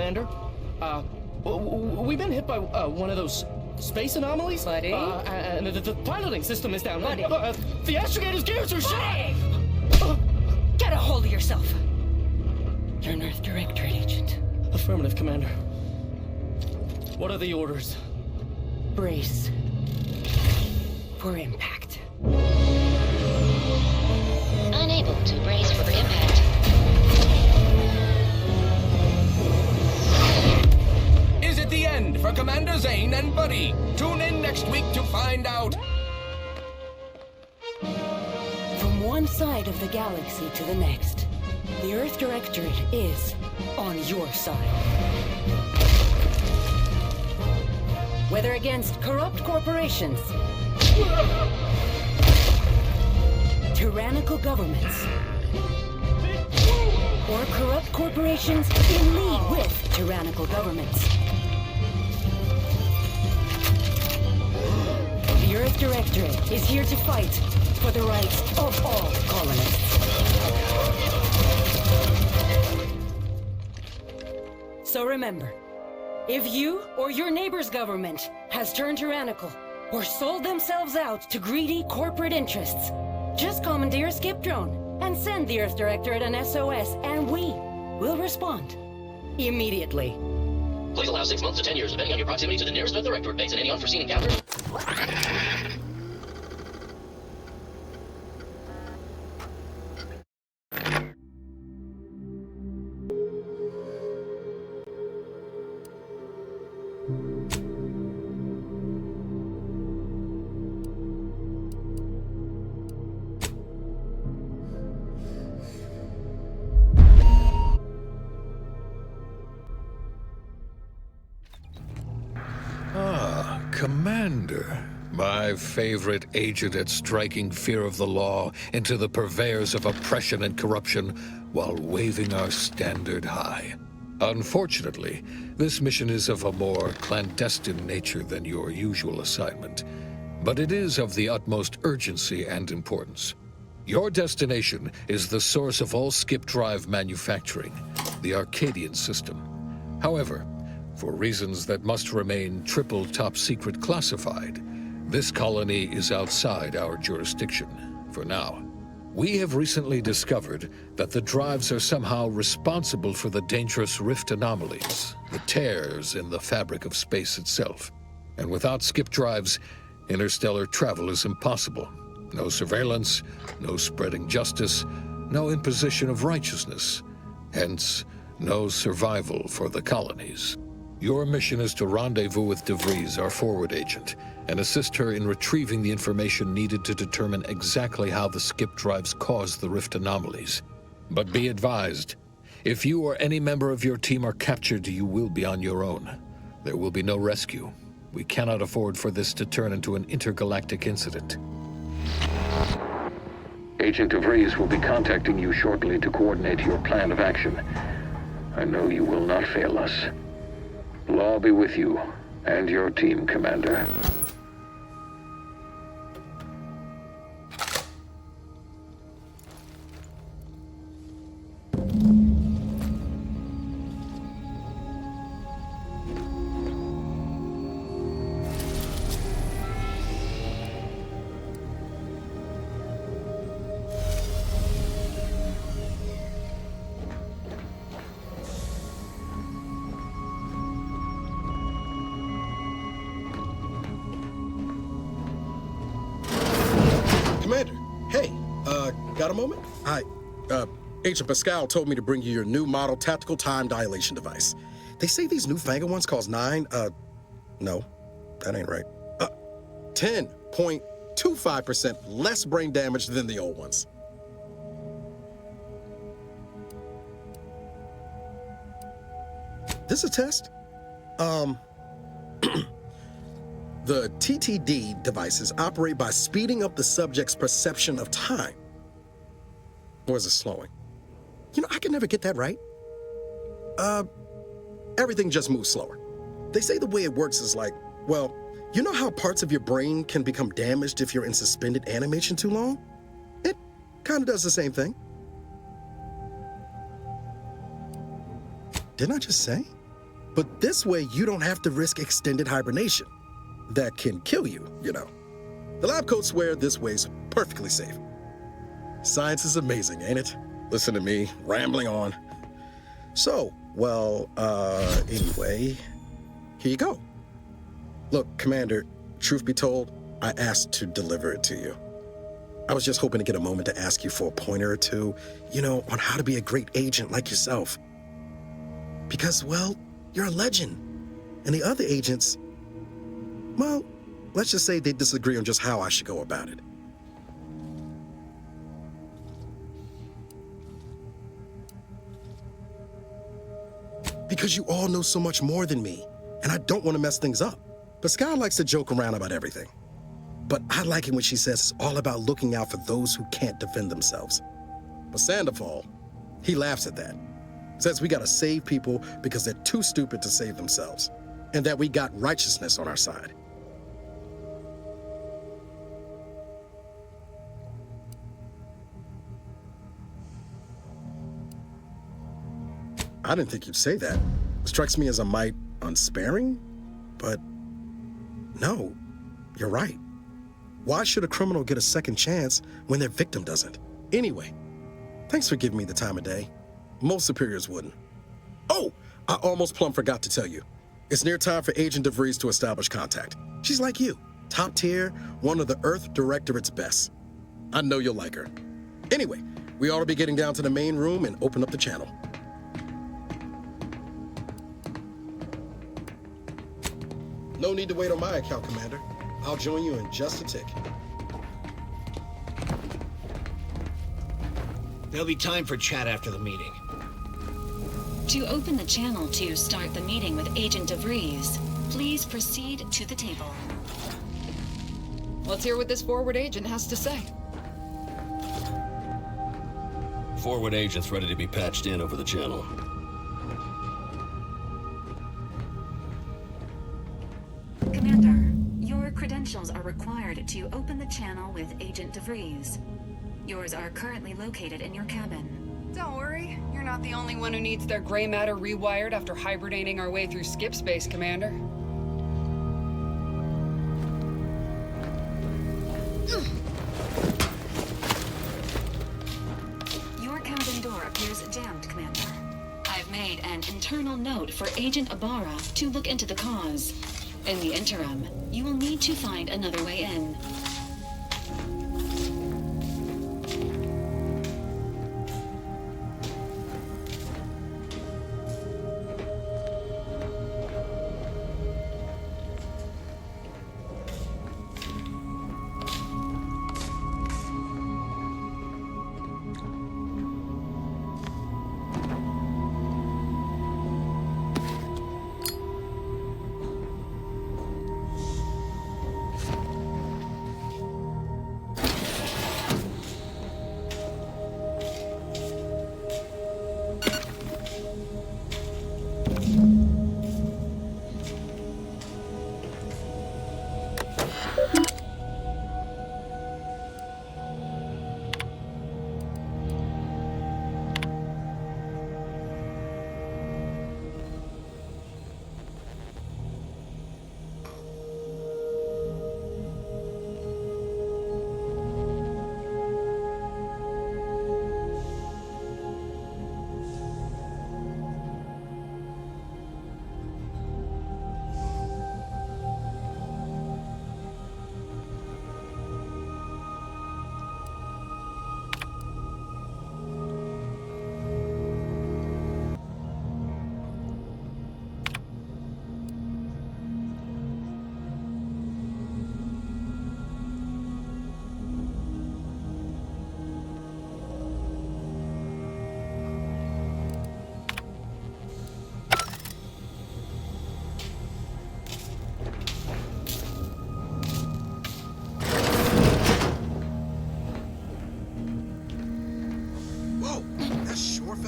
Commander. We've been hit by one of those space anomalies. Buddy? And the piloting system is down. Buddy? The astrogator's gears are shot! Get a hold of yourself. You're an Earth Directorate agent. Affirmative, Commander. What are the orders? Brace for impact. Unable to brace for impact. Is it the end for Commander Zane and Buddy? Tune in next week to find out. From one side of the galaxy to the next, the Earth Directorate is on your side. Whether against corrupt corporations, tyrannical governments, or corrupt corporations in league with tyrannical governments, the Earth Directorate is here to fight for the rights of all colonists. So remember, if you or your neighbor's government has turned tyrannical or sold themselves out to greedy corporate interests, just commandeer a skip drone and send the Earth Directorate an SOS, and we will respond immediately. Please allow 6 months to 10 years, depending on your proximity to the nearest Earth Directorate base and any unforeseen encounters. Commander, my favorite agent at striking fear of the law into the purveyors of oppression and corruption while waving our standard high. Unfortunately, this mission is of a more clandestine nature than your usual assignment, but it is of the utmost urgency and importance. Your destination is the source of all skip drive manufacturing, the Arcadian system. However, for reasons that must remain triple top secret classified, this colony is outside our jurisdiction for now. We have recently discovered that the drives are somehow responsible for the dangerous rift anomalies, the tears in the fabric of space itself. And without skip drives, interstellar travel is impossible. No surveillance, no spreading justice, no imposition of righteousness. Hence, no survival for the colonies. Your mission is to rendezvous with DeVries, our forward agent, and assist her in retrieving the information needed to determine exactly how the skip drives cause the rift anomalies. But be advised, if you or any member of your team are captured, you will be on your own. There will be no rescue. We cannot afford for this to turn into an intergalactic incident. Agent DeVries will be contacting you shortly to coordinate your plan of action. I know you will not fail us. Law be with you and your team, Commander. Commander, hey, got a moment? Agent Pascal told me to bring you your new model tactical time dilation device. They say these newfangled ones cause no, that ain't right. 10.25% less brain damage than the old ones. This a test? The TTD devices operate by speeding up the subject's perception of time. Or is it slowing? You know, I can never get that right. Everything just moves slower. They say the way it works is like, well, you know how parts of your brain can become damaged if you're in suspended animation too long? It kind of does the same thing. Didn't I just say? But this way, you don't have to risk extended hibernation. That can kill you, you know. The lab coats swear this way's perfectly safe. Science is amazing, ain't it? Listen to me, rambling on. So, well, anyway, here you go. Look, Commander, truth be told, I asked to deliver it to you. I was just hoping to get a moment to ask you for a pointer or two, you know, on how to be a great agent like yourself. Because, well, you're a legend. And the other agents, well, let's just say they disagree on just how I should go about it. Because you all know so much more than me, and I don't want to mess things up. Pascal likes to joke around about everything. But I like it when she says it's all about looking out for those who can't defend themselves. But Sandoval, he laughs at that. Says we gotta save people because they're too stupid to save themselves, and that we got righteousness on our side. I didn't think you'd say that. Strikes me as a mite unsparing, but no, you're right. Why should a criminal get a second chance when their victim doesn't? Anyway, thanks for giving me the time of day. Most superiors wouldn't. Oh, I almost plumb forgot to tell you. It's near time for Agent DeVries to establish contact. She's like you, top tier, one of the Earth Directorate's best. I know you'll like her. Anyway, we ought to be getting down to the main room and open up the channel. No need to wait on my account, Commander. I'll join you in just a tick. There'll be time for chat after the meeting. To open the channel to start the meeting with Agent DeVries, please proceed to the table. Let's hear what this forward agent has to say. Forward agent's ready to be patched in over the channel. Commander, your credentials are required to open the channel with Agent DeVries. Yours are currently located in your cabin. Don't worry, you're not the only one who needs their gray matter rewired after hibernating our way through skip space, Commander. Your cabin door appears jammed, Commander. I've made an internal note for Agent Ibarra to look into the cause. In the interim, you will need to find another way in.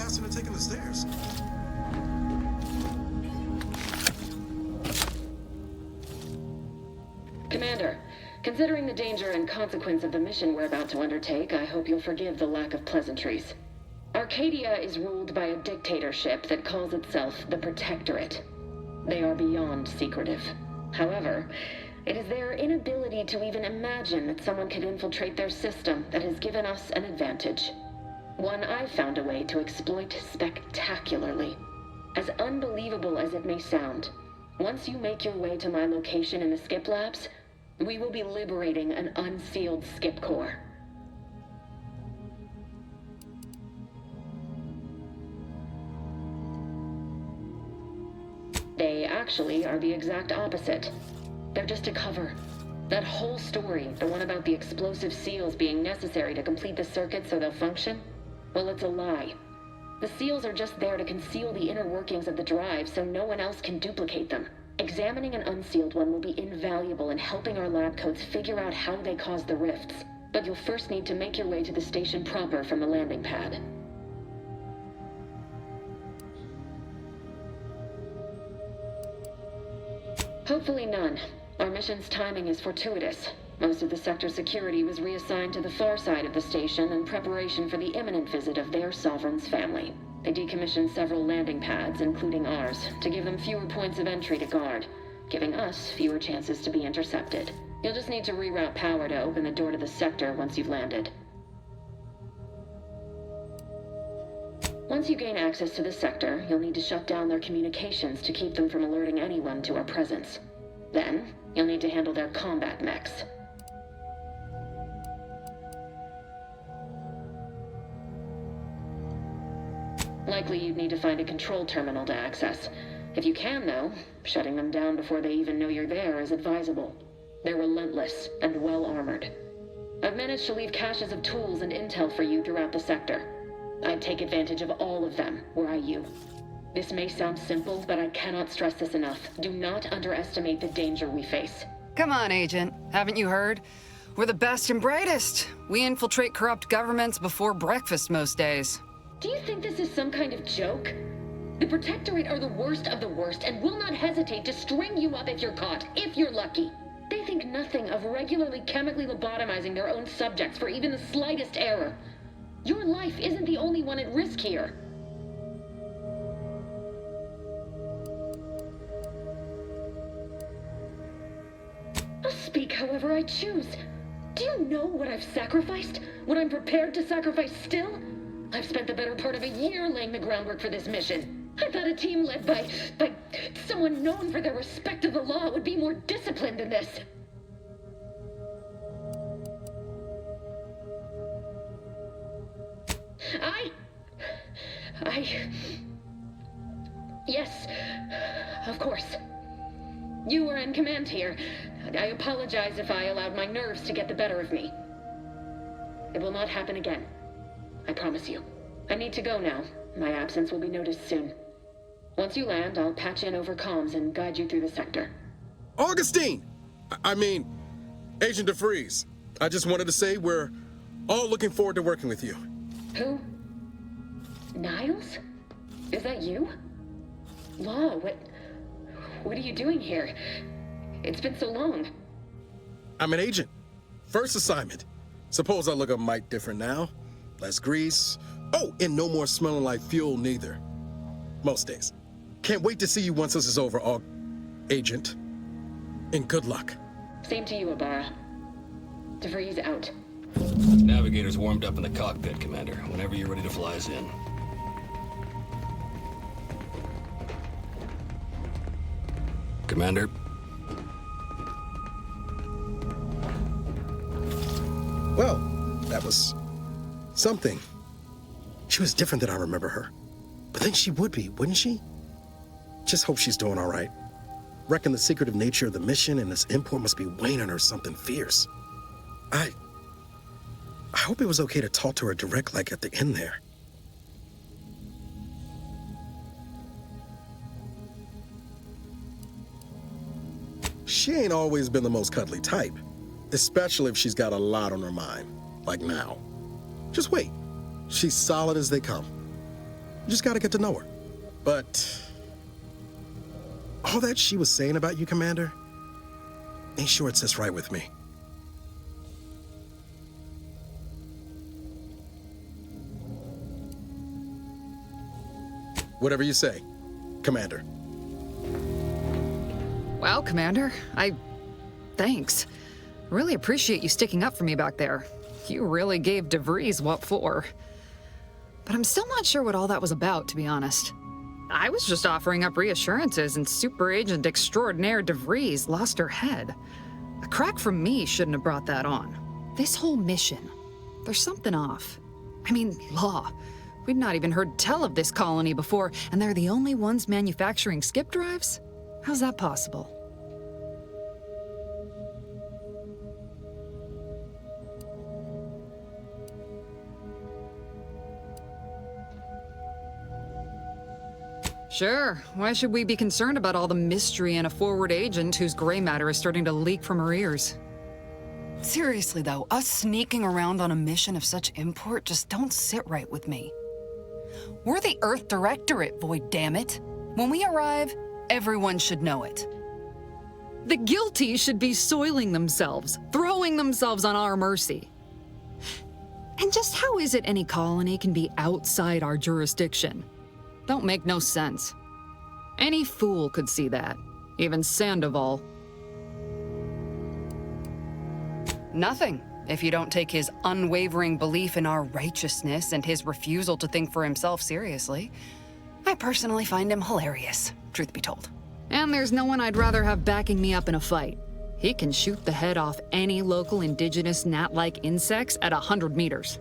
faster than taking the stairs. Commander, considering the danger and consequence of the mission we're about to undertake, I hope you'll forgive the lack of pleasantries. Arcadia is ruled by a dictatorship that calls itself the Protectorate. They are beyond secretive. However, it is their inability to even imagine that someone could infiltrate their system that has given us an advantage. One I've found a way to exploit spectacularly. As unbelievable as it may sound, once you make your way to my location in the Skip Labs, we will be liberating an unsealed Skip core. They actually are the exact opposite. They're just a cover. That whole story, the one about the explosive seals being necessary to complete the circuit so they'll function, well, it's a lie. The seals are just there to conceal the inner workings of the drive so no one else can duplicate them. Examining an unsealed one will be invaluable in helping our lab coats figure out how they cause the rifts. But you'll first need to make your way to the station proper from the landing pad. Hopefully none. Our mission's timing is fortuitous. Most of the sector security was reassigned to the far side of the station in preparation for the imminent visit of their sovereign's family. They decommissioned several landing pads, including ours, to give them fewer points of entry to guard, giving us fewer chances to be intercepted. You'll just need to reroute power to open the door to the sector once you've landed. Once you gain access to the sector, you'll need to shut down their communications to keep them from alerting anyone to our presence. Then, you'll need to handle their combat mechs. Likely you'd need to find a control terminal to access. If you can, though, shutting them down before they even know you're there is advisable. They're relentless and well-armored. I've managed to leave caches of tools and intel for you throughout the sector. I'd take advantage of all of them, were I you. This may sound simple, but I cannot stress this enough. Do not underestimate the danger we face. Come on, Agent. Haven't you heard? We're the best and brightest. We infiltrate corrupt governments before breakfast most days. Do you think this is some kind of joke? The Protectorate are the worst of the worst and will not hesitate to string you up if you're caught, if you're lucky. They think nothing of regularly chemically lobotomizing their own subjects for even the slightest error. Your life isn't the only one at risk here. I'll speak however I choose. Do you know what I've sacrificed? What I'm prepared to sacrifice still? I've spent the better part of a year laying the groundwork for this mission. I thought a team led by someone known for their respect of the law would be more disciplined than this. Yes, of course. You were in command here. I apologize if I allowed my nerves to get the better of me. It will not happen again. I promise you. I need to go now. My absence will be noticed soon. Once you land, I'll patch in over comms and guide you through the sector. Augustine! I mean, Agent DeFreeze. I just wanted to say we're all looking forward to working with you. Who? Niles? Is that you? Law, what are you doing here? It's been so long. I'm an agent. First assignment. Suppose I look a mite different now. Less grease. Oh, and no more smelling like fuel neither. Most days. Can't wait to see you once this is over, Agent. And good luck. Same to you, Ibarra. DeFreeze out. Navigator's warmed up in the cockpit, Commander. Whenever you're ready to fly us in. Commander? Well, that was something. She was different than I remember her. But then she would be, wouldn't she? Just hope she's doing all right. Reckon the secretive nature of the mission and this import must be weighing on her something fierce. I hope it was okay to talk to her direct like at the end there. She ain't always been the most cuddly type, especially if she's got a lot on her mind, like now. Just wait. She's solid as they come. You just gotta get to know her. But all that she was saying about you, Commander, ain't sure it sits right with me. Whatever you say, Commander. Wow, Commander. Thanks. Really appreciate you sticking up for me back there. You really gave DeVries what for. But I'm still not sure what all that was about, to be honest. I was just offering up reassurances, and Super Agent Extraordinaire DeVries lost her head. A crack from me shouldn't have brought that on. This whole mission, there's something off. I mean, law. We'd not even heard tell of this colony before, and they're the only ones manufacturing skip drives? How's that possible? Sure. Why should we be concerned about all the mystery in a forward agent whose gray matter is starting to leak from her ears? Seriously, though, us sneaking around on a mission of such import just don't sit right with me. We're the Earth Directorate, Void, damn it. When we arrive, everyone should know it. The guilty should be soiling themselves, throwing themselves on our mercy. And just how is it any colony can be outside our jurisdiction? Don't make no sense. Any fool could see that, even Sandoval. Nothing, if you don't take his unwavering belief in our righteousness and his refusal to think for himself seriously. I personally find him hilarious, truth be told. And there's no one I'd rather have backing me up in a fight. He can shoot the head off any local indigenous gnat-like insects at 100 meters.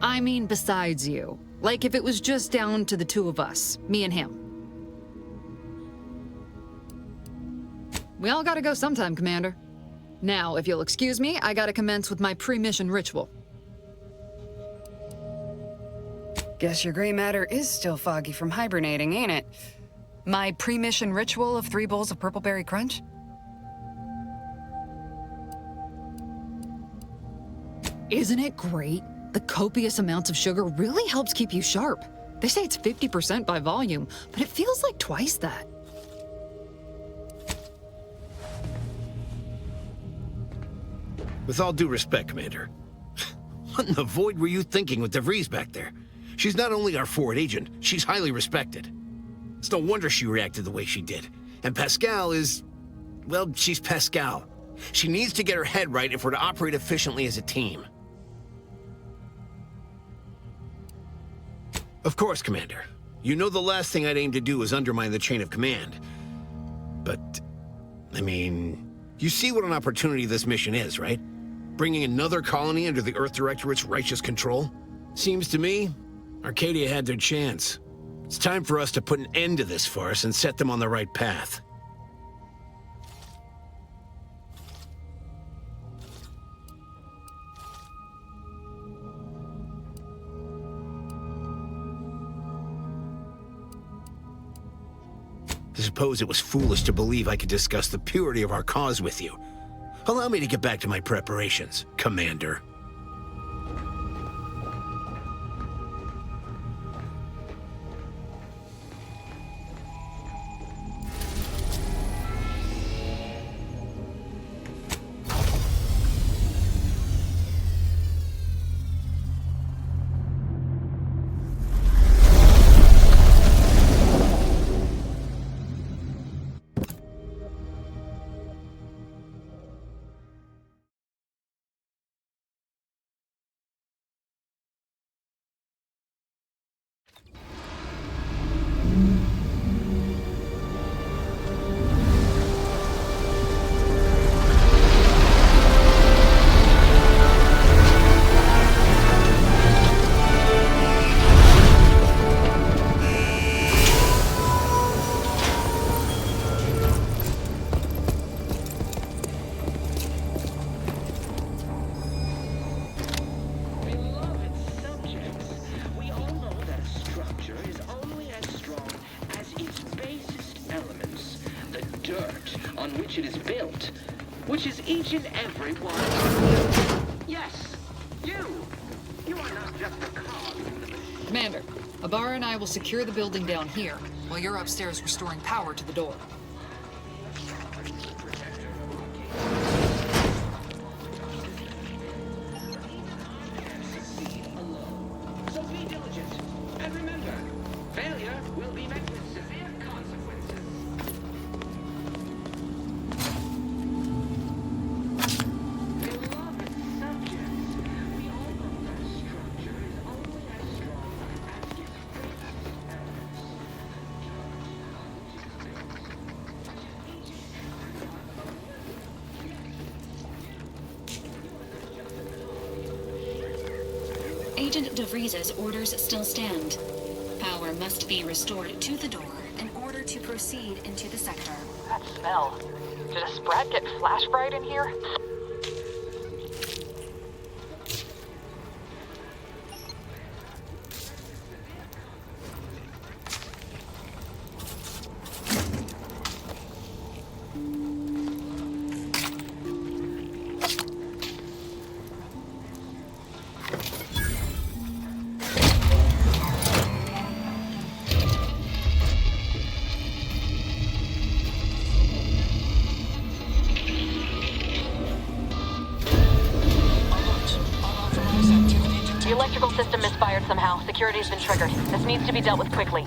I mean, besides you. Like if it was just down to the two of us, me and him. We all gotta go sometime, Commander. Now, if you'll excuse me, I gotta commence with my pre-mission ritual. Guess your gray matter is still foggy from hibernating, ain't it? My pre-mission ritual of 3 bowls of purple berry crunch? Isn't it great? The copious amounts of sugar really helps keep you sharp. They say it's 50% by volume, but it feels like twice that. With all due respect, Commander, what in the void were you thinking with DeVries back there? She's not only our forward agent, she's highly respected. It's no wonder she reacted the way she did. And Pascal is... well, she's Pascal. She needs to get her head right if we're to operate efficiently as a team. Of course, Commander. You know the last thing I'd aim to do is undermine the chain of command. But, I mean, you see what an opportunity this mission is, right? Bringing another colony under the Earth Directorate's righteous control? Seems to me, Arcadia had their chance. It's time for us to put an end to this farce and set them on the right path. I suppose it was foolish to believe I could discuss the purity of our cause with you. Allow me to get back to my preparations, Commander. It is built, which is each and every one. Yes, you are not just a cog in the machine. Commander, Ibarra and I will secure the building down here, while you're upstairs restoring power to the door. So be diligent, and remember, failure will be met with severe consequences. Agent DeVries's orders still stand. Power must be restored to the door in order to proceed into the sector. That smell. Did a sprat get flash fried in here? The electrical system misfired somehow. Security's been triggered. This needs to be dealt with quickly.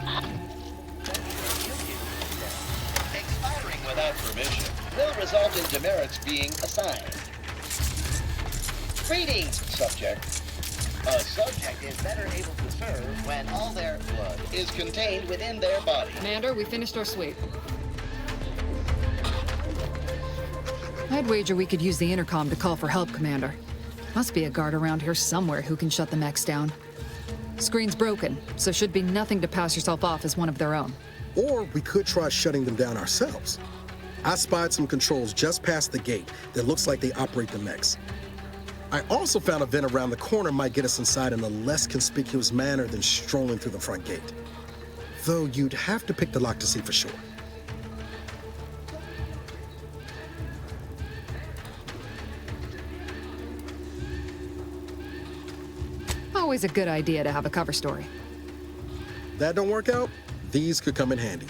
Expiring without permission will result in demerits being assigned. Greetings, subject. A subject is better able to serve when all their blood is contained within their body. Commander, we finished our sweep. I'd wager we could use the intercom to call for help, Commander. Must be a guard around here somewhere who can shut the mechs down. Screen's broken, so should be nothing to pass yourself off as one of their own. Or we could try shutting them down ourselves. I spied some controls just past the gate that looks like they operate the mechs. I also found a vent around the corner might get us inside in a less conspicuous manner than strolling through the front gate. Though you'd have to pick the lock to see for sure. Always a good idea to have a cover story. That don't work out, these could come in handy.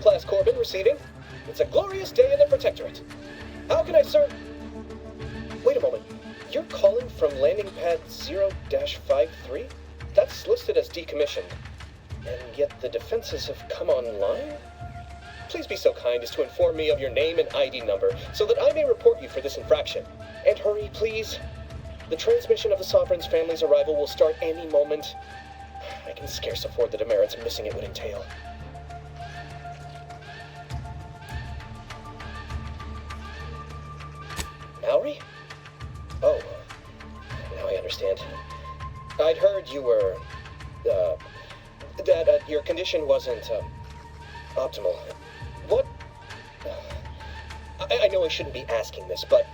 Class Corbin receiving. It's a glorious day in the Protectorate. How can I serve? Wait a moment. You're calling from landing pad 0-53? That's listed as decommissioned. And yet the defenses have come online? Please be so kind as to inform me of your name and ID number so that I may report you for this infraction. And hurry, please. The transmission of the Sovereign's family's arrival will start any moment. I can scarce afford the demerits missing it would entail. Mallory? Oh, now I understand. I'd heard you were, that your condition wasn't, optimal. What? I know I shouldn't be asking this, but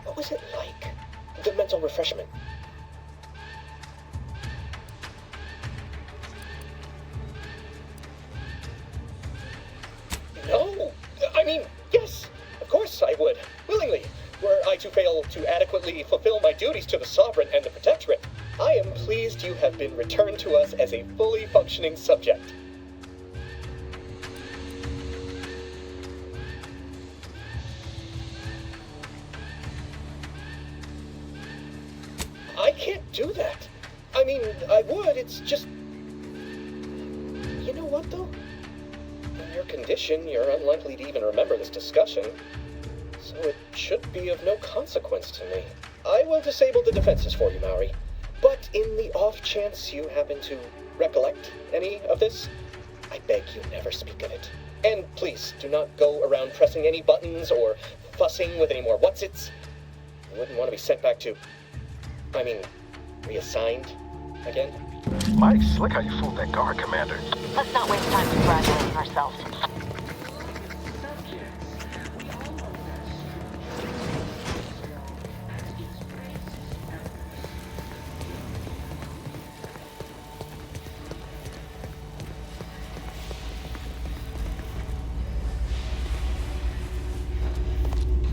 what was it like? The mental refreshment? No! I mean, yes! Of course I would. Willingly. Were I to fail to adequately fulfill my duties to the Sovereign and the Protectorate, I am pleased you have been returned to us as a fully functioning subject. I can't do that. I mean, I would, it's just... You know what, though? In your condition, you're unlikely to even remember this discussion. So it should be of no consequence to me. I will disable the defenses for you, Maori. But in the off chance you happen to recollect any of this, I beg you never speak of it. And please, do not go around pressing any buttons or fussing with any more what's-its. I wouldn't want to be sent back to... I mean, reassigned again. Mike, slick how you fooled that guard, Commander. Let's not waste time congratulating ourselves.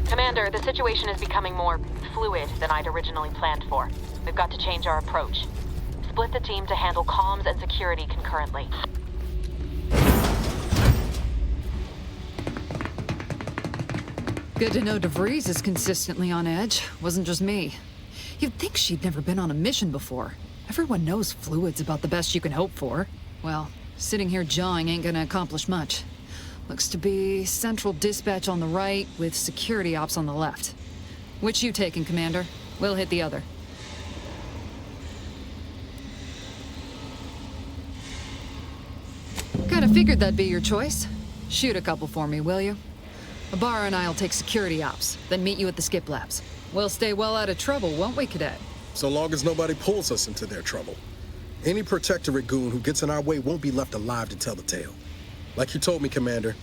Commander, the situation is becoming more fluid than I'd originally planned for. We've got to change our approach. Split the team to handle comms and security concurrently. Good to know DeVries is consistently on edge. Wasn't just me. You'd think she'd never been on a mission before. Everyone knows fluid's about the best you can hope for. Well, sitting here jawing ain't gonna accomplish much. Looks to be central dispatch on the right with security ops on the left. Which you taking, Commander? We'll hit the other. Kinda figured that'd be your choice. Shoot a couple for me, will you? Ibarra and I'll take security ops, then meet you at the skip labs. We'll stay well out of trouble, won't we, Cadet? So long as nobody pulls us into their trouble. Any Protectorate goon who gets in our way won't be left alive to tell the tale. Like you told me, Commander,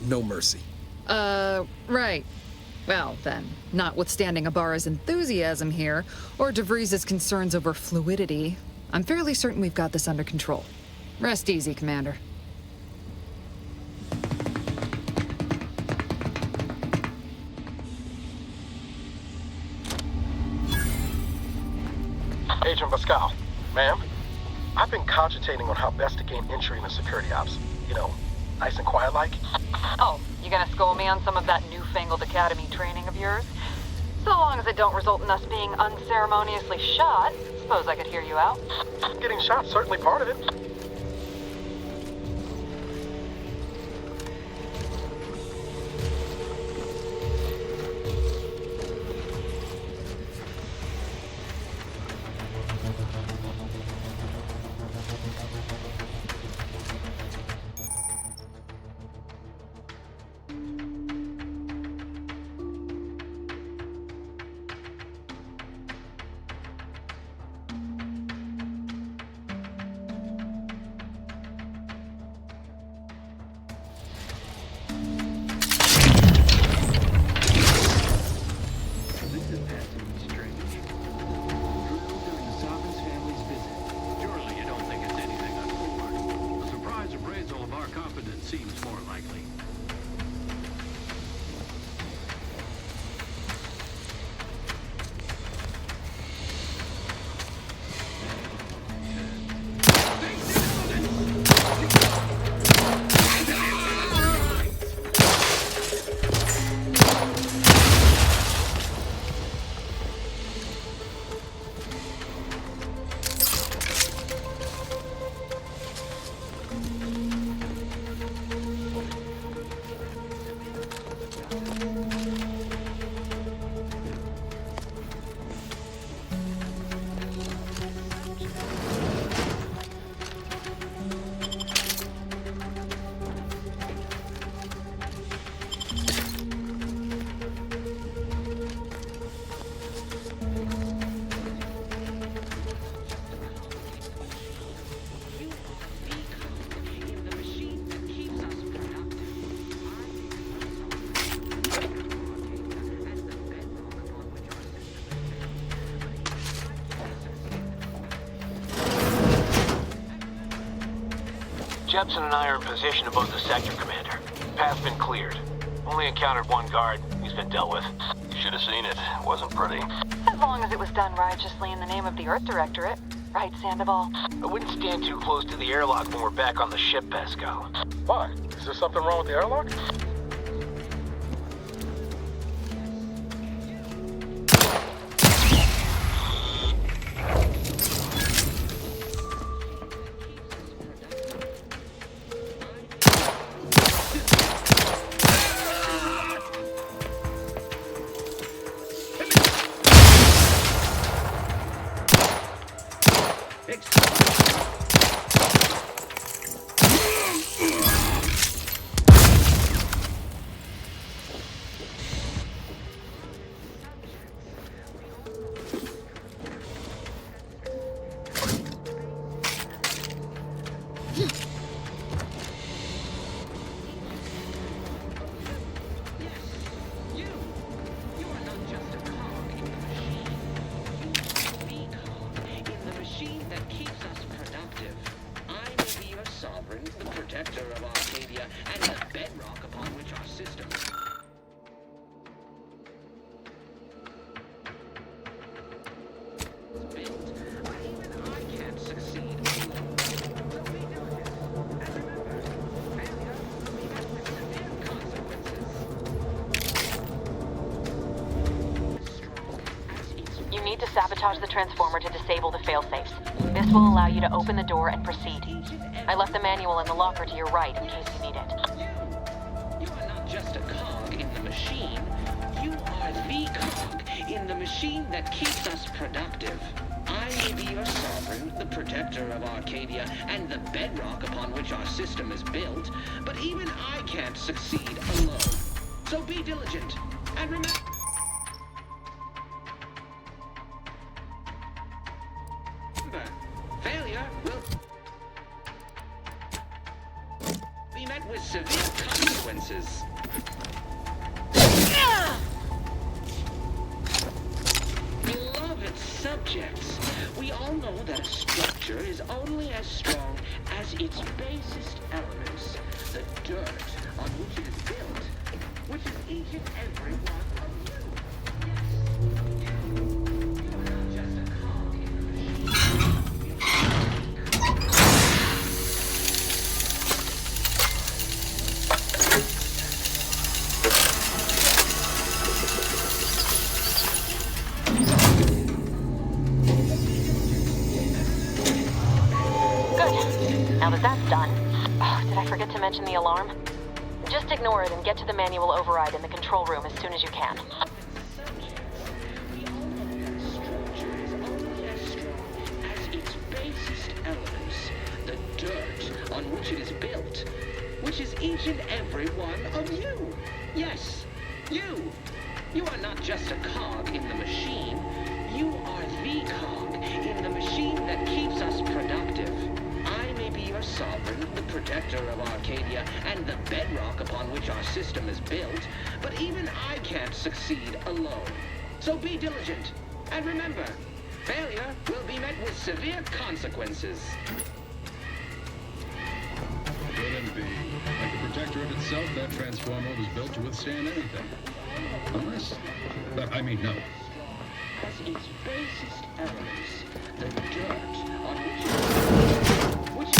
no mercy. Right. Well, then, notwithstanding Ibarra's enthusiasm here, or DeVries' concerns over fluidity, I'm fairly certain we've got this under control. Rest easy, Commander. Agent Pascal, ma'am, I've been cogitating on how best to gain entry in the security ops. You know, nice and quiet like. Oh, you gonna school me on some of that newfangled academy training of yours? So long as it don't result in us being unceremoniously shot, suppose I could hear you out. Getting shot's certainly part of it. Jepson and I are in position above the sector, Commander. Path's been cleared. Only encountered one guard. He's been dealt with. You should have seen it. It wasn't pretty. As long as it was done righteously in the name of the Earth Directorate. Right, Sandoval? I wouldn't stand too close to the airlock when we're back on the ship, Pascal. Why? Is there something wrong with the airlock? sovereign, the protector of Arcadia, and the bedrock upon which our system... You need to sabotage the transformer to disable the failsafes. This will allow you to open the door and proceed. I left the manual in the locker to your right in case you need it. You are not just a cog in the machine. You are the cog in the machine that keeps us productive. I may be your sovereign, the protector of Arcadia, and the bedrock upon which our system is built, but even I can't succeed alone. So be diligent, and remember... Failure will be met with severe consequences. Beloved subjects, we all know that a structure is only as strong as its basest elements, the dirt on which it is built, which is each and every one of you. Now that that's done... Oh, did I forget to mention the alarm? Just ignore it and get to the manual override in the control room as soon as you can. The dirt on which it is built, which is each and every one of you. Yes, you. You are not just a cog in the machine. You are the cog in the machine that keeps us productive. I may be your sovereign, the protector of Arcadia, and the bedrock upon which our system is built, but even I can't succeed alone. So be diligent, and remember, failure will be met with severe consequences. Couldn't be. Like the protector of itself, that transformer was built to withstand anything. Unless... I mean, no. As its basest elements, the dirt on which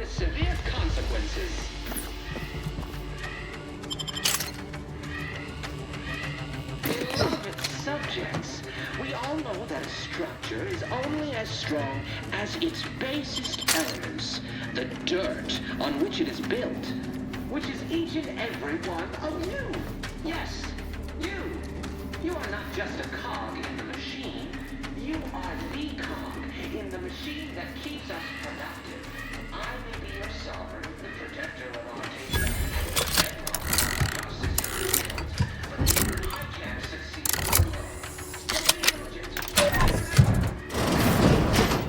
severe consequences. Beloved subjects, we all know that a structure is only as strong as its basest elements, the dirt on which it is built, which is each and every one of you. Yes, you. You are not just a cog in the machine. You are the cog in the machine that keeps us productive. I may be your sovereign, the protector of Arcadia, and the bedrock of our system is built, but even I can't succeed alone. So be diligent.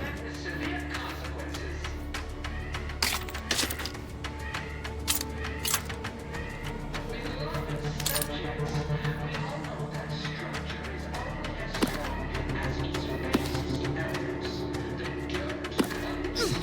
Met with severe consequences. Beloved subjects, we all know that structure is only as strong as its basest elements, the dirt on which it is built.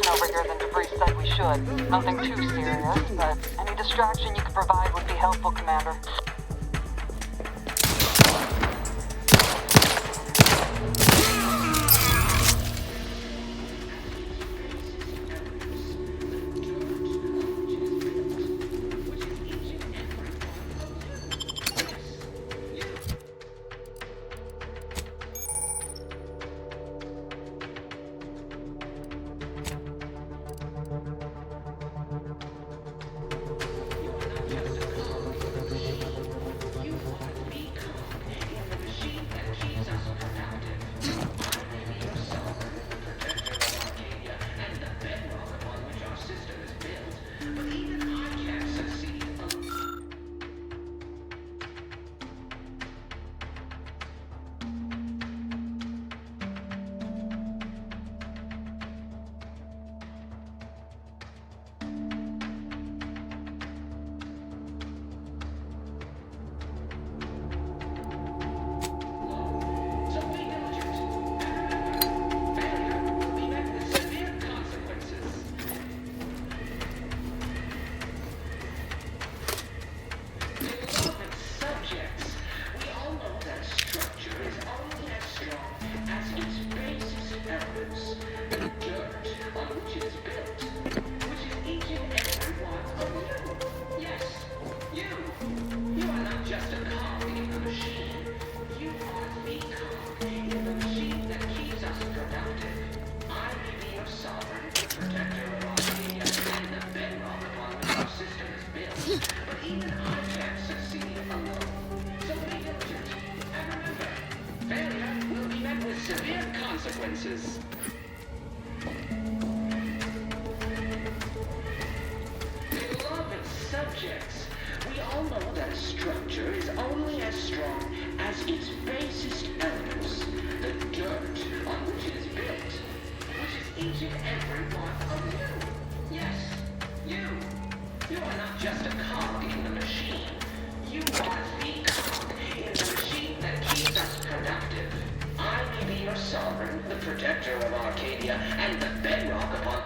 Over here than Debris said we should. Nothing too serious, but any distraction you could provide would be helpful, Commander. each and every one of you. Yes, you. You are not just a cog in the machine. You are the cog in the machine that keeps us productive. I may be your sovereign, the protector of Arcadia, and the bedrock upon...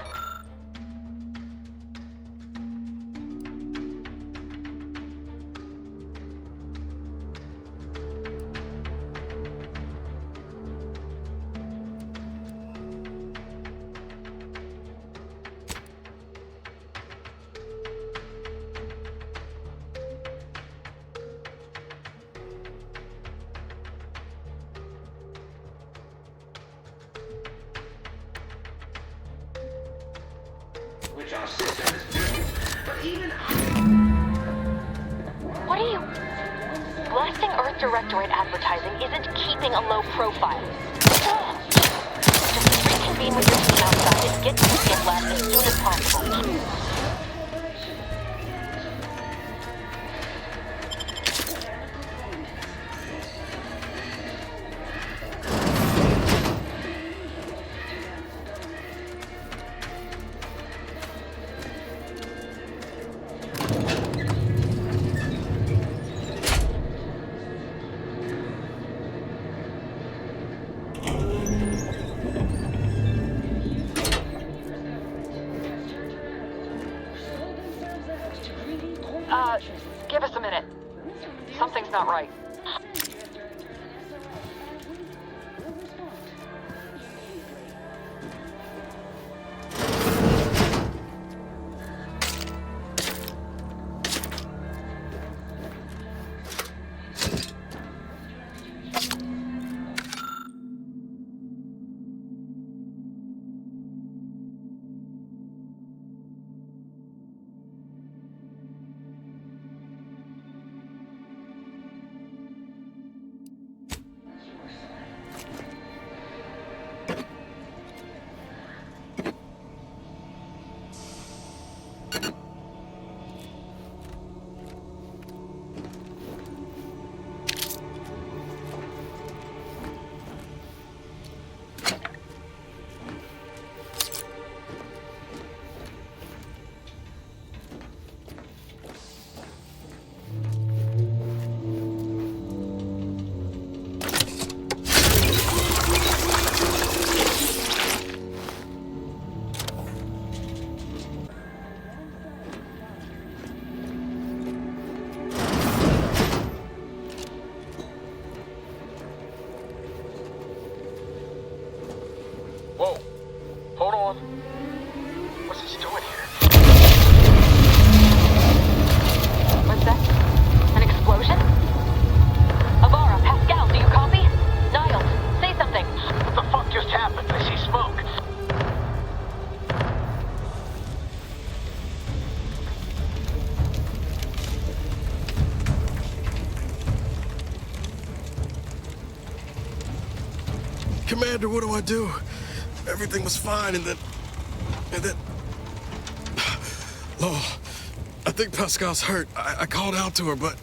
which our system is built, but even What are you... Blasting Earth Directorate advertising isn't keeping a low profile. Just reconvene with your team outside and get to the skip lab as soon as possible. Give us a minute. Something's not right. Whoa. Hold on. What's this doing here? What's that? An explosion? Avara, Pascal, do you copy? Niles, say something. What the fuck just happened? I see smoke. Commander, what do I do? Everything was fine, and then... Law, I think Pascal's hurt. I called out to her, but...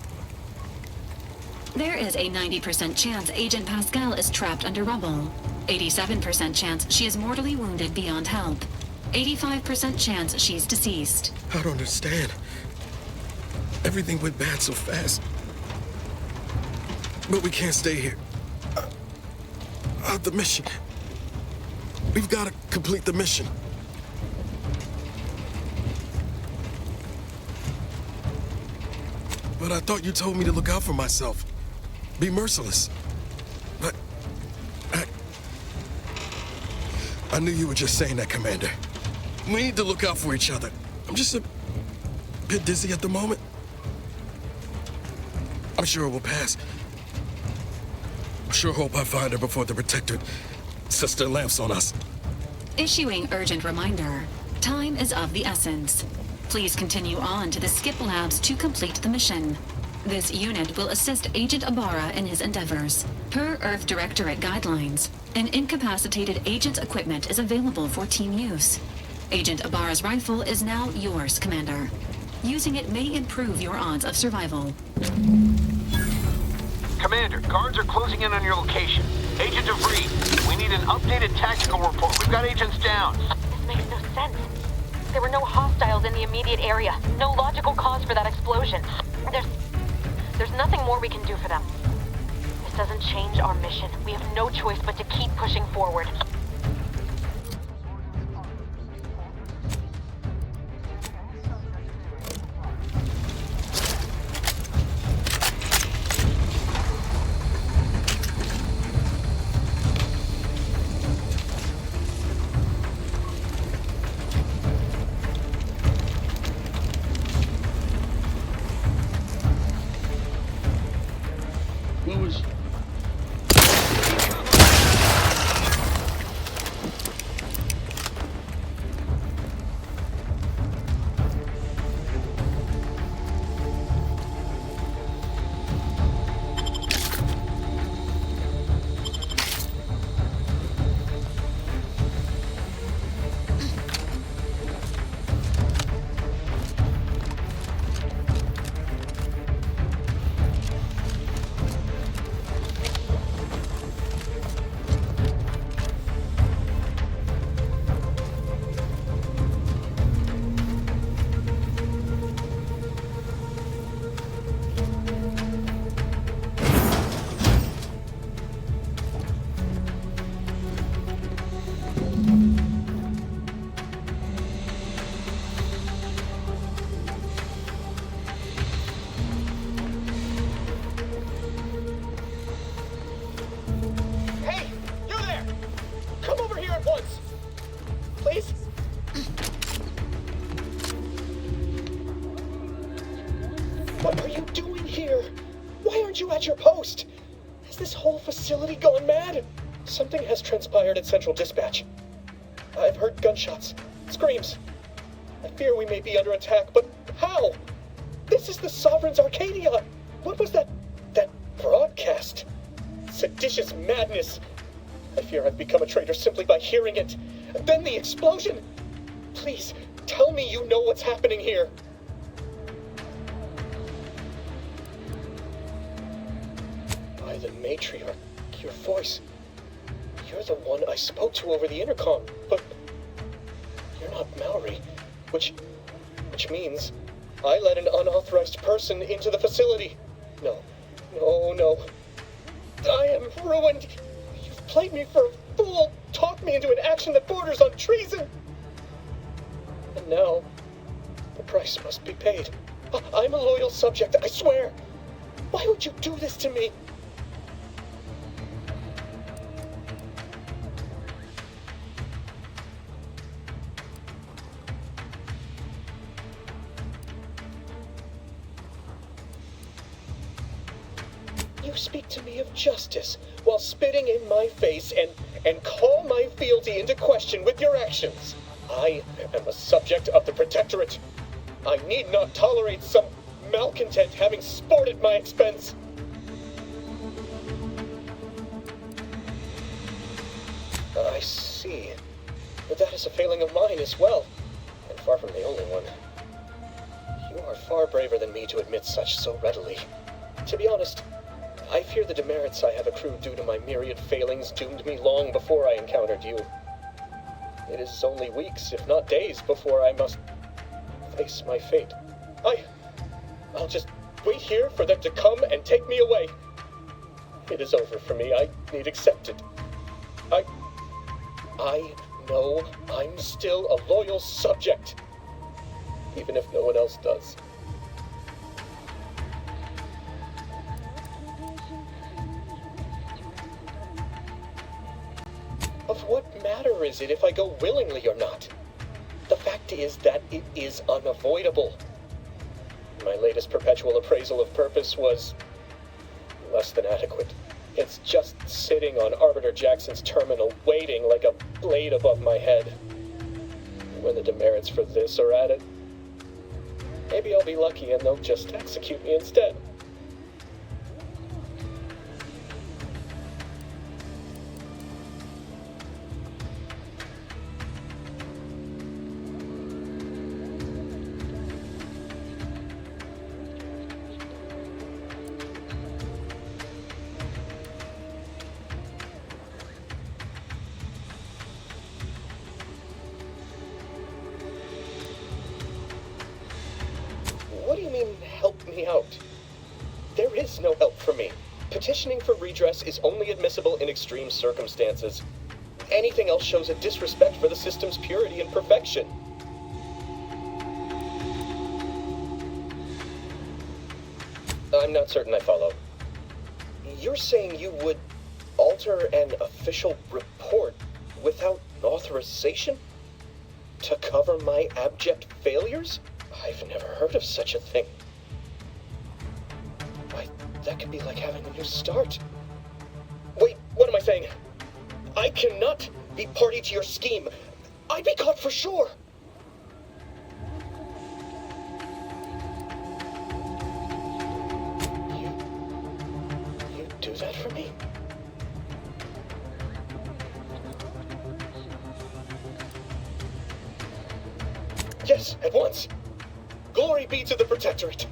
There is a 90% chance Agent Pascal is trapped under rubble. 87% chance she is mortally wounded beyond help. 85% chance she's deceased. I don't understand. Everything went bad so fast. But we can't stay here. The mission. We've got to complete the mission. But I thought you told me to look out for myself. Be merciless. But... I knew you were just saying that, Commander. We need to look out for each other. I'm just a bit dizzy at the moment. I'm sure it will pass. I sure hope I find her before the Protectorate sets their lamps on us. Issuing urgent reminder. Time is of the essence. Please continue on to the skip labs to complete the mission. This unit will assist Agent Ibarra in his endeavors. Per Earth Directorate guidelines, an incapacitated agent's equipment is available for team use. Agent Ibarra's rifle is now yours, Commander. Using it may improve your odds of survival. Commander, guards are closing in on your location. Agent DeVries, we need an updated tactical report. We've got agents down. This makes no sense. There were no hostiles in the immediate area. No logical cause for that explosion. There's nothing more we can do for them. This doesn't change our mission. We have no choice but to keep pushing forward. What was... Hey, you there! Come over here at once! Please? What are you doing here? Why aren't you at your post? Has this whole facility gone mad? Something has transpired at Central Dispatch. I've heard gunshots, screams. I fear we may be under attack, but how? This is the Sovereign's Arcadia! What was that broadcast? Seditious madness! I fear I've become a traitor simply by hearing it. Then the explosion! Please, tell me you know what's happening here. By the matriarch, your voice. You're the one I spoke to over the intercom, but you're not Mallory, which means I let an unauthorized person into the facility. No. I am ruined. You've played me for a fool, talked me into an action that borders on treason. And now, the price must be paid. I'm a loyal subject, I swear. Why would you do this to me? You speak to me of justice while spitting in my face and call my fealty into question with your actions. I am a subject of the Protectorate. I need not tolerate some malcontent having sport at my expense. I see. But that is a failing of mine as well, and far from the only one. You are far braver than me to admit such so readily. To be honest, I fear the demerits I have accrued due to my myriad failings doomed me long before I encountered you. It is only weeks, if not days, before I must face my fate. I'll just wait here for them to come and take me away. It is over for me. I need accept it. I know I'm still a loyal subject, even if no one else does. Of what matter is it if I go willingly or not? The fact is that it is unavoidable. My latest perpetual appraisal of purpose was less than adequate. It's just sitting on Arbiter Jackson's terminal, waiting like a blade above my head. When the demerits for this are added, maybe I'll be lucky and they'll just execute me instead. mean help me out? There is no help for me. Petitioning for redress is only admissible in extreme circumstances. Anything else shows a disrespect for the system's purity and perfection. I'm not certain I follow. You're saying you would alter an official report without authorization? To cover my abject failures? I've never heard of such a thing. Why, that could be like having a new start. Wait, what am I saying? I cannot be party to your scheme. I'd be caught for sure. You do that for me? Yes, at once. Glory be to the Protectorate.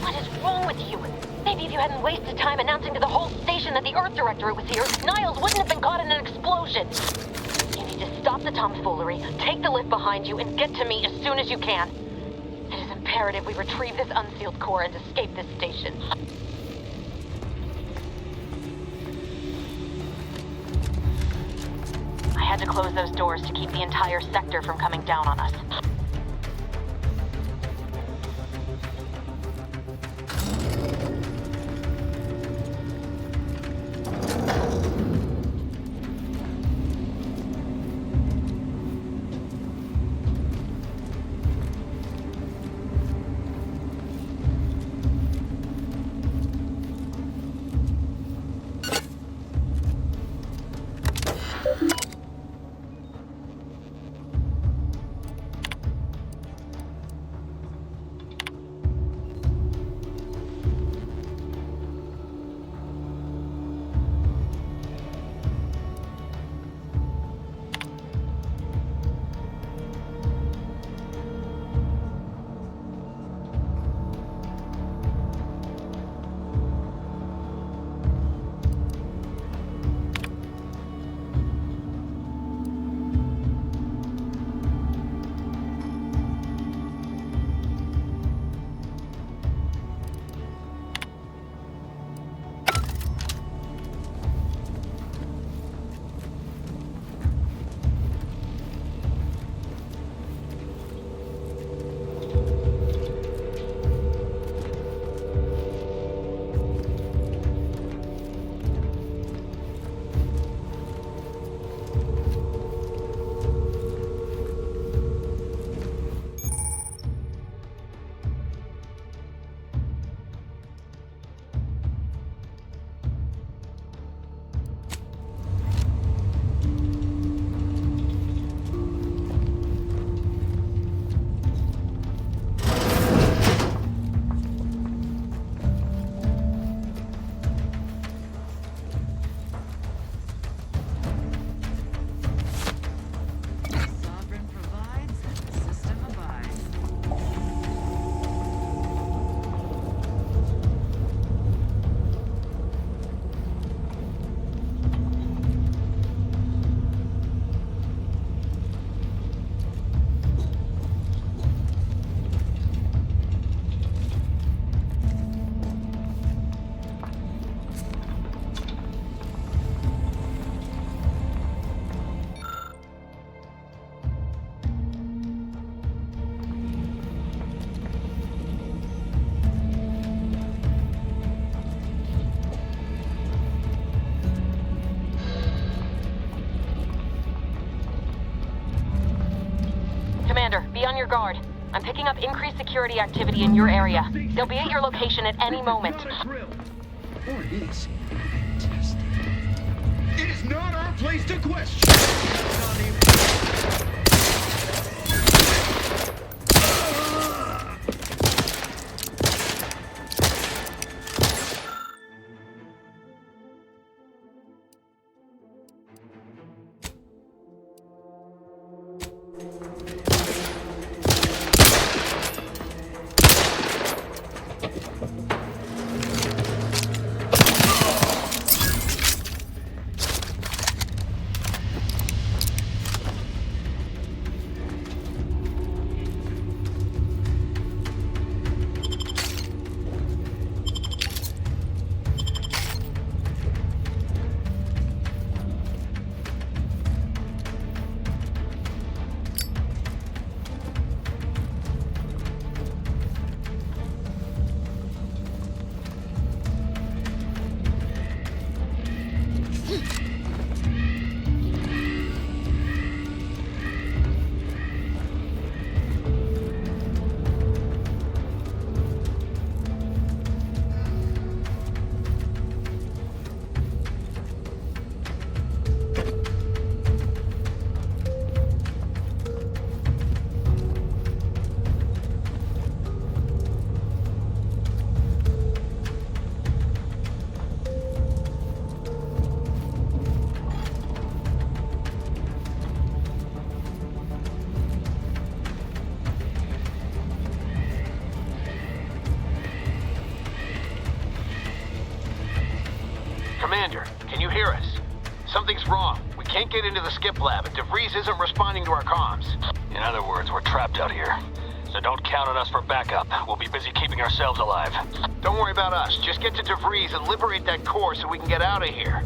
What is wrong with you? Maybe if you hadn't wasted time announcing to the whole station that the Earth Directorate was here, Niles wouldn't have been caught in an explosion. You need to stop the tomfoolery, take the lift behind you, and get to me as soon as you can. It is imperative we retrieve this unsealed core and escape this station. I had to close those doors to keep the entire sector from coming down on us. Commander, be on your guard. I'm picking up increased security activity in your area. They'll be at your location at any moment. Or it is. Fantastic. It is not our place to question. Commander, can you hear us? Something's wrong. We can't get into the skip lab, and DeVries isn't responding to our comms. In other words, we're trapped out here. So don't count on us for backup. We'll be busy keeping ourselves alive. Don't worry about us. Just get to DeVries and liberate that core so we can get out of here.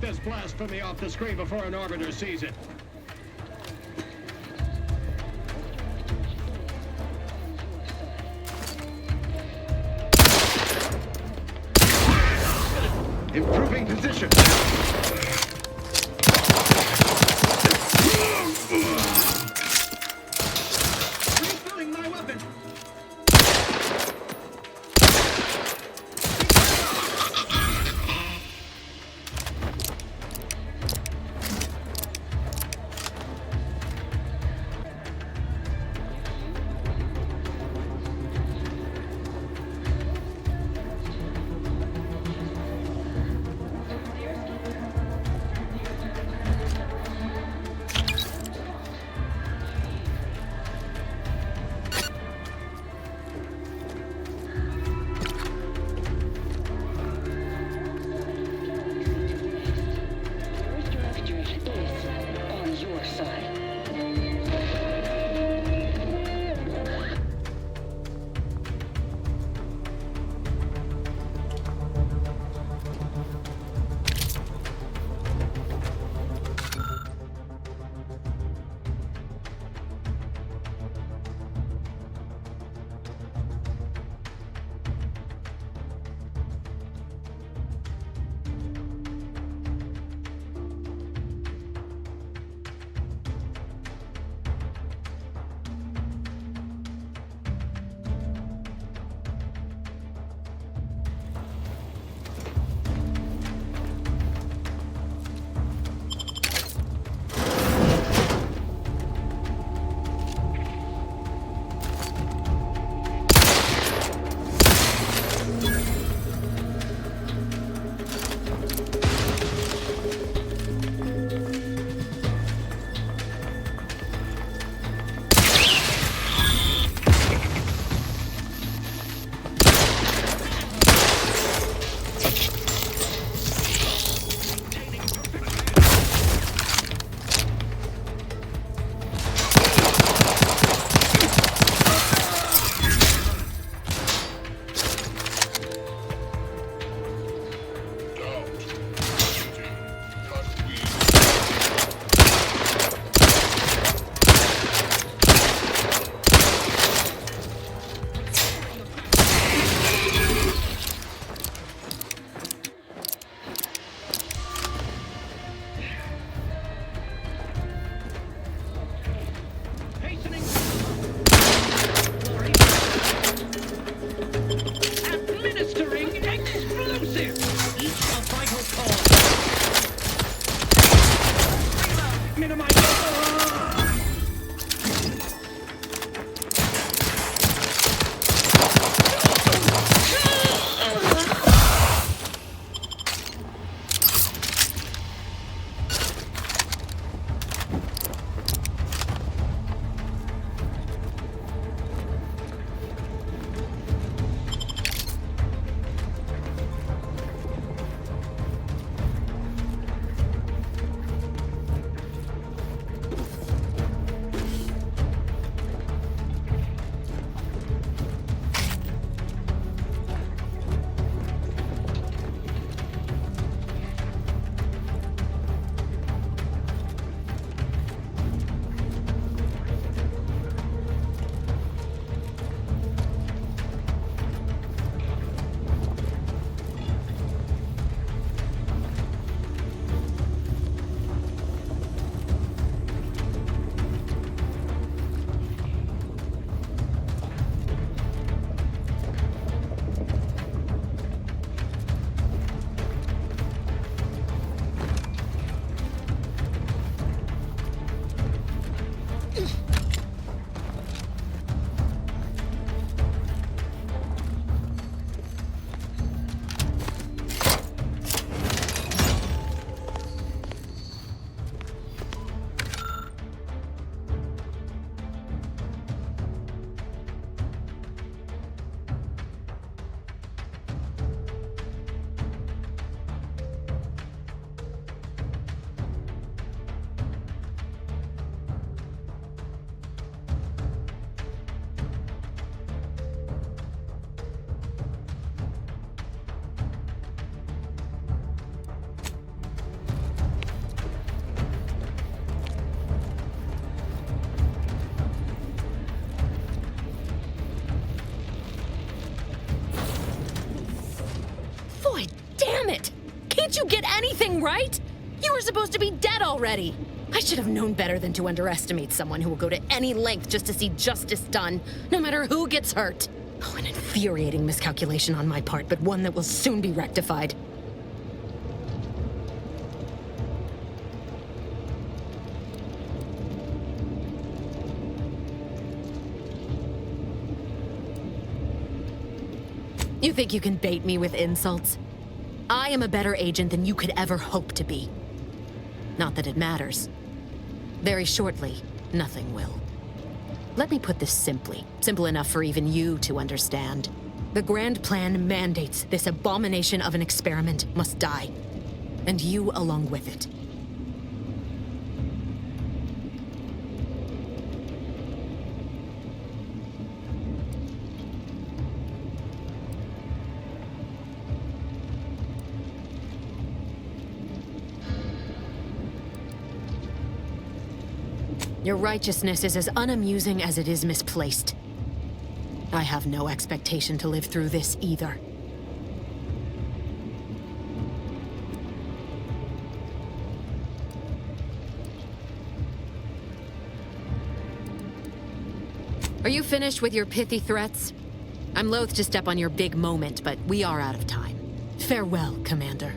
This blasphemy off the screen before an orbiter sees it. Improving position. Refilling my weapon. Didn't you get anything right? You were supposed to be dead already. I should have known better than to underestimate someone who will go to any length just to see justice done, no matter who gets hurt. Oh, an infuriating miscalculation on my part, but one that will soon be rectified. You think you can bait me with insults? I am a better agent than you could ever hope to be. Not that it matters. Very shortly, nothing will. Let me put this simply. Simple enough for even you to understand. The grand plan mandates this abomination of an experiment must die. And you along with it. Your righteousness is as unamusing as it is misplaced. I have no expectation to live through this either. Are you finished with your pithy threats? I'm loath to step on your big moment, but we are out of time. Farewell, Commander.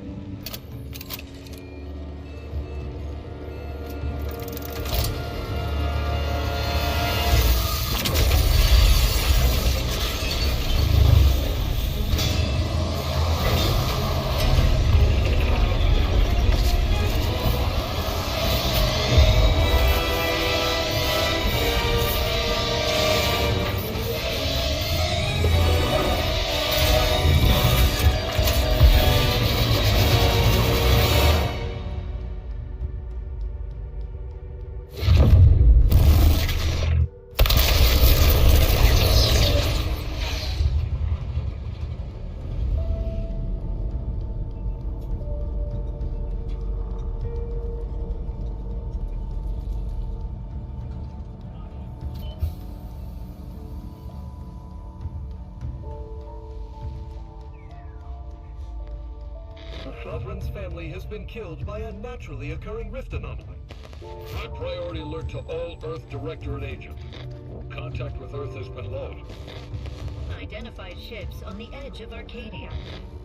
The Sovereign's family has been killed by a naturally occurring rift anomaly. High priority alert to all Earth Directorate agents. Contact with Earth has been lost. Identified ships on the edge of Arcadia.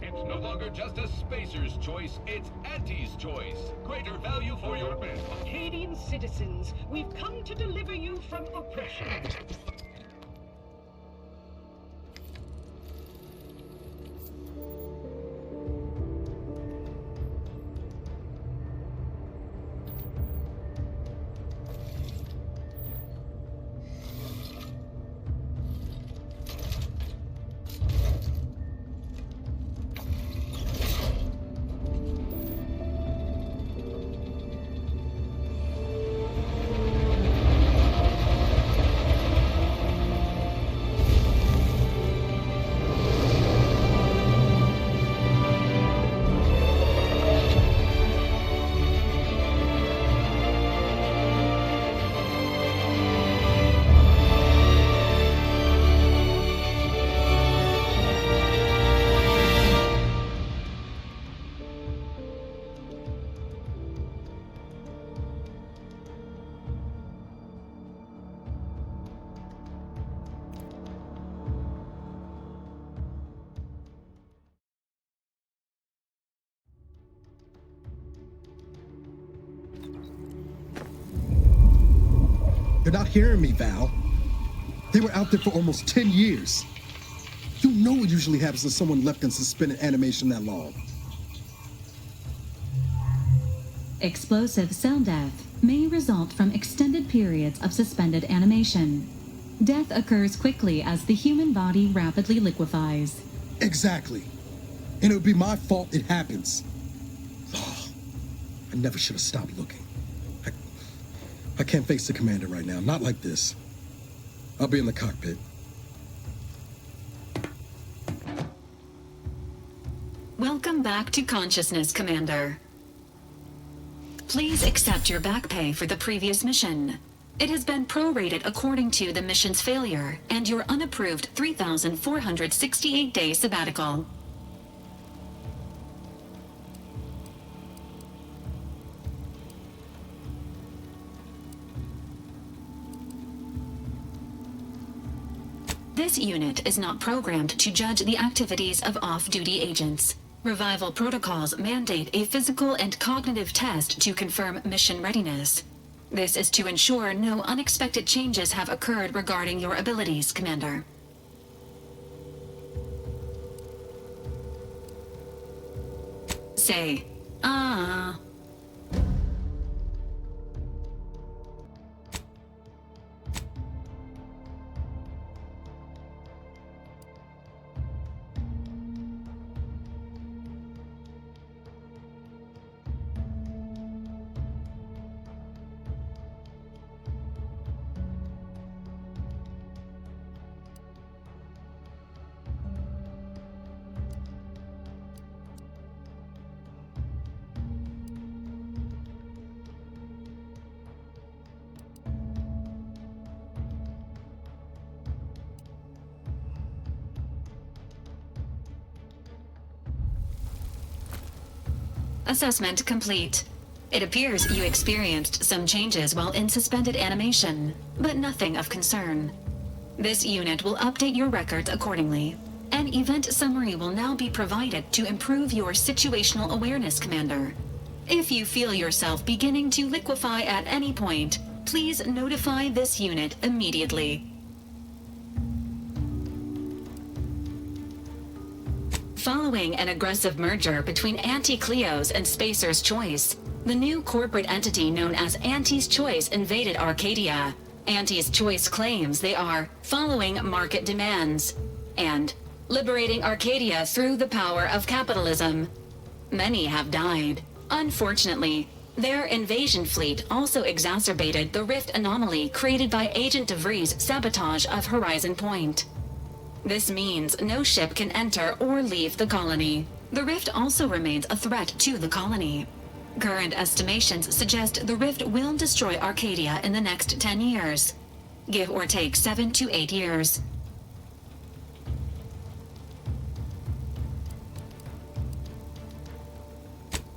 It's no longer just a spacer's choice, it's Auntie's choice. Greater value for your men. Arcadian citizens, we've come to deliver you from oppression. You're not hearing me, Val. They were out there for almost 10 years. You know what usually happens when someone left in suspended animation that long. Explosive cell death may result from extended periods of suspended animation. Death occurs quickly as the human body rapidly liquefies. Exactly. And it would be my fault it happens. Oh, I never should have stopped looking. I can't face the commander right now. Not like this. I'll be in the cockpit. Welcome back to consciousness, Commander. Please accept your back pay for the previous mission. It has been prorated according to the mission's failure and your unapproved 3,468-day sabbatical. This unit is not programmed to judge the activities of off-duty agents. Revival protocols mandate a physical and cognitive test to confirm mission readiness. This is to ensure no unexpected changes have occurred regarding your abilities, Commander. Say, ah. Assessment complete. It appears you experienced some changes while in suspended animation, but nothing of concern. This unit will update your records accordingly. An event summary will now be provided to improve your situational awareness, Commander. If you feel yourself beginning to liquefy at any point, please notify this unit immediately. Following an aggressive merger between Anti-Cleo's and Spacer's Choice, the new corporate entity known as Anti's Choice invaded Arcadia. Anti's Choice claims they are following market demands and liberating Arcadia through the power of capitalism. Many have died. Unfortunately, their invasion fleet also exacerbated the rift anomaly created by Agent DeVries' sabotage of Horizon Point. This means no ship can enter or leave the colony. The rift also remains a threat to the colony. Current estimations suggest the rift will destroy Arcadia in the next 10 years. Give or take 7 to 8 years.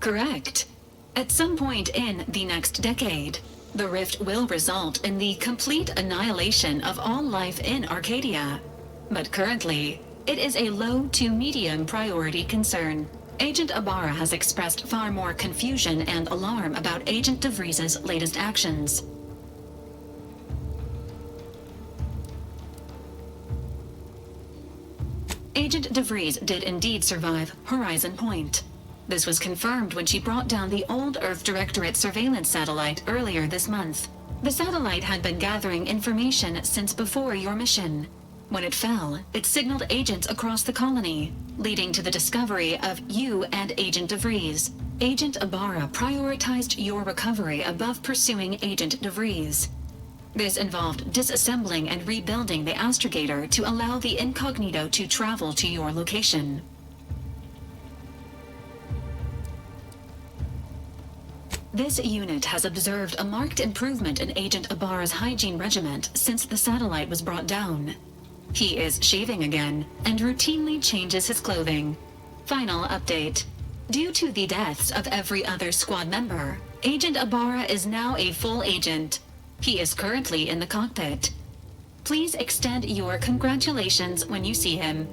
Correct. At some point in the next decade, the rift will result in the complete annihilation of all life in Arcadia. But currently, it is a low to medium priority concern. Agent Ibarra has expressed far more confusion and alarm about Agent DeVries' latest actions. Agent DeVries did indeed survive Horizon Point. This was confirmed when she brought down the old Earth Directorate surveillance satellite earlier this month. The satellite had been gathering information since before your mission. When it fell, it signaled agents across the colony, leading to the discovery of you and Agent DeVries. Agent Ibarra prioritized your recovery above pursuing Agent DeVries. This involved disassembling and rebuilding the astrogator to allow the incognito to travel to your location. This unit has observed a marked improvement in Agent Ibarra's hygiene regimen since the satellite was brought down. He is shaving again and routinely changes his clothing. Final update. Due to the deaths of every other squad member, Agent Ibarra is now a full agent. He is currently in the cockpit. Please extend your congratulations when you see him.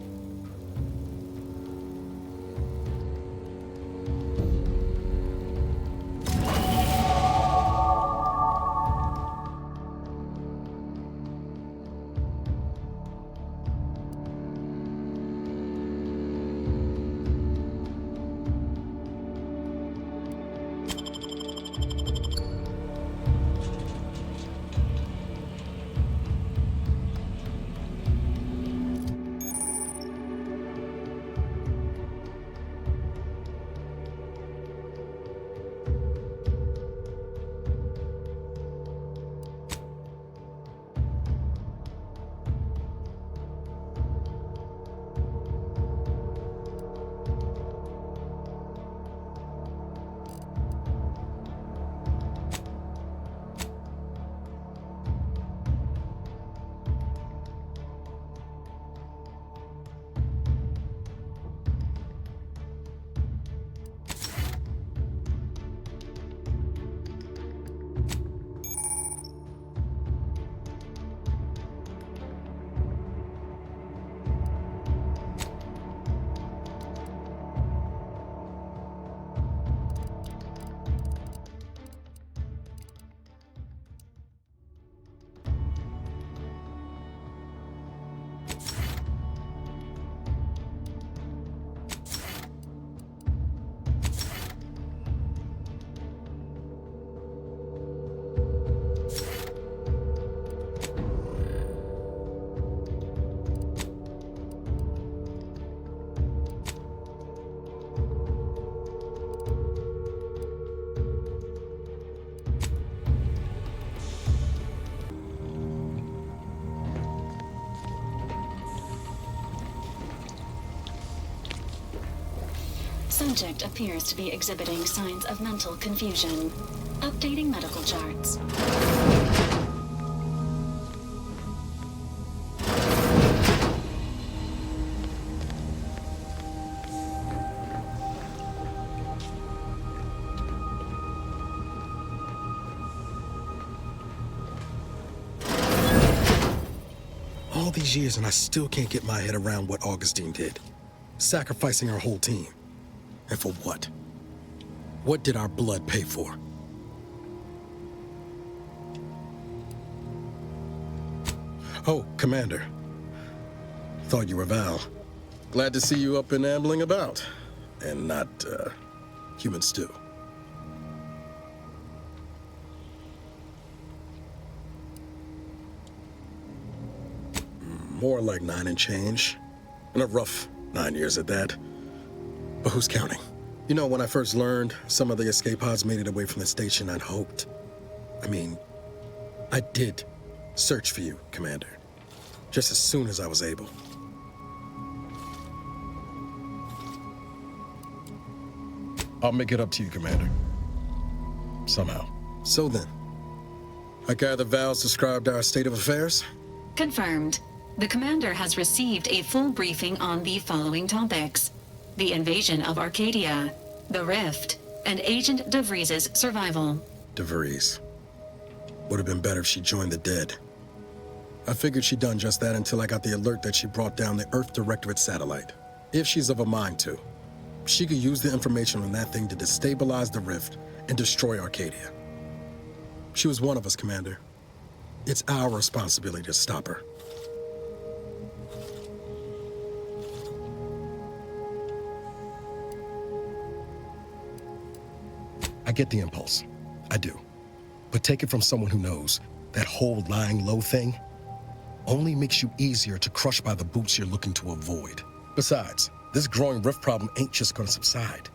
Subject appears to be exhibiting signs of mental confusion. Updating medical charts. All these years and I still can't get my head around what Augustine did. Sacrificing our whole team. And for what? What did our blood pay for? Oh, Commander. Thought you were Val. Glad to see you up and ambling about. And not, human stew. More like 9 and change. And a rough 9 years at that. But who's counting? You know, when I first learned some of the escape pods made it away from the station, I'd hoped. I did search for you, Commander. Just as soon as I was able. I'll make it up to you, Commander. Somehow. So then, I gather Val's described our state of affairs? Confirmed. The commander has received a full briefing on the following topics: the invasion of Arcadia, the Rift, and Agent DeVries' survival. DeVries. Would have been better if she joined the dead. I figured she'd done just that until I got the alert that she brought down the Earth Directorate satellite. If she's of a mind to, she could use the information on that thing to destabilize the Rift and destroy Arcadia. She was one of us, Commander. It's our responsibility to stop her. I get the impulse. I do. But take it from someone who knows that whole lying low thing only makes you easier to crush by the boots you're looking to avoid. Besides, this growing rift problem ain't just gonna subside.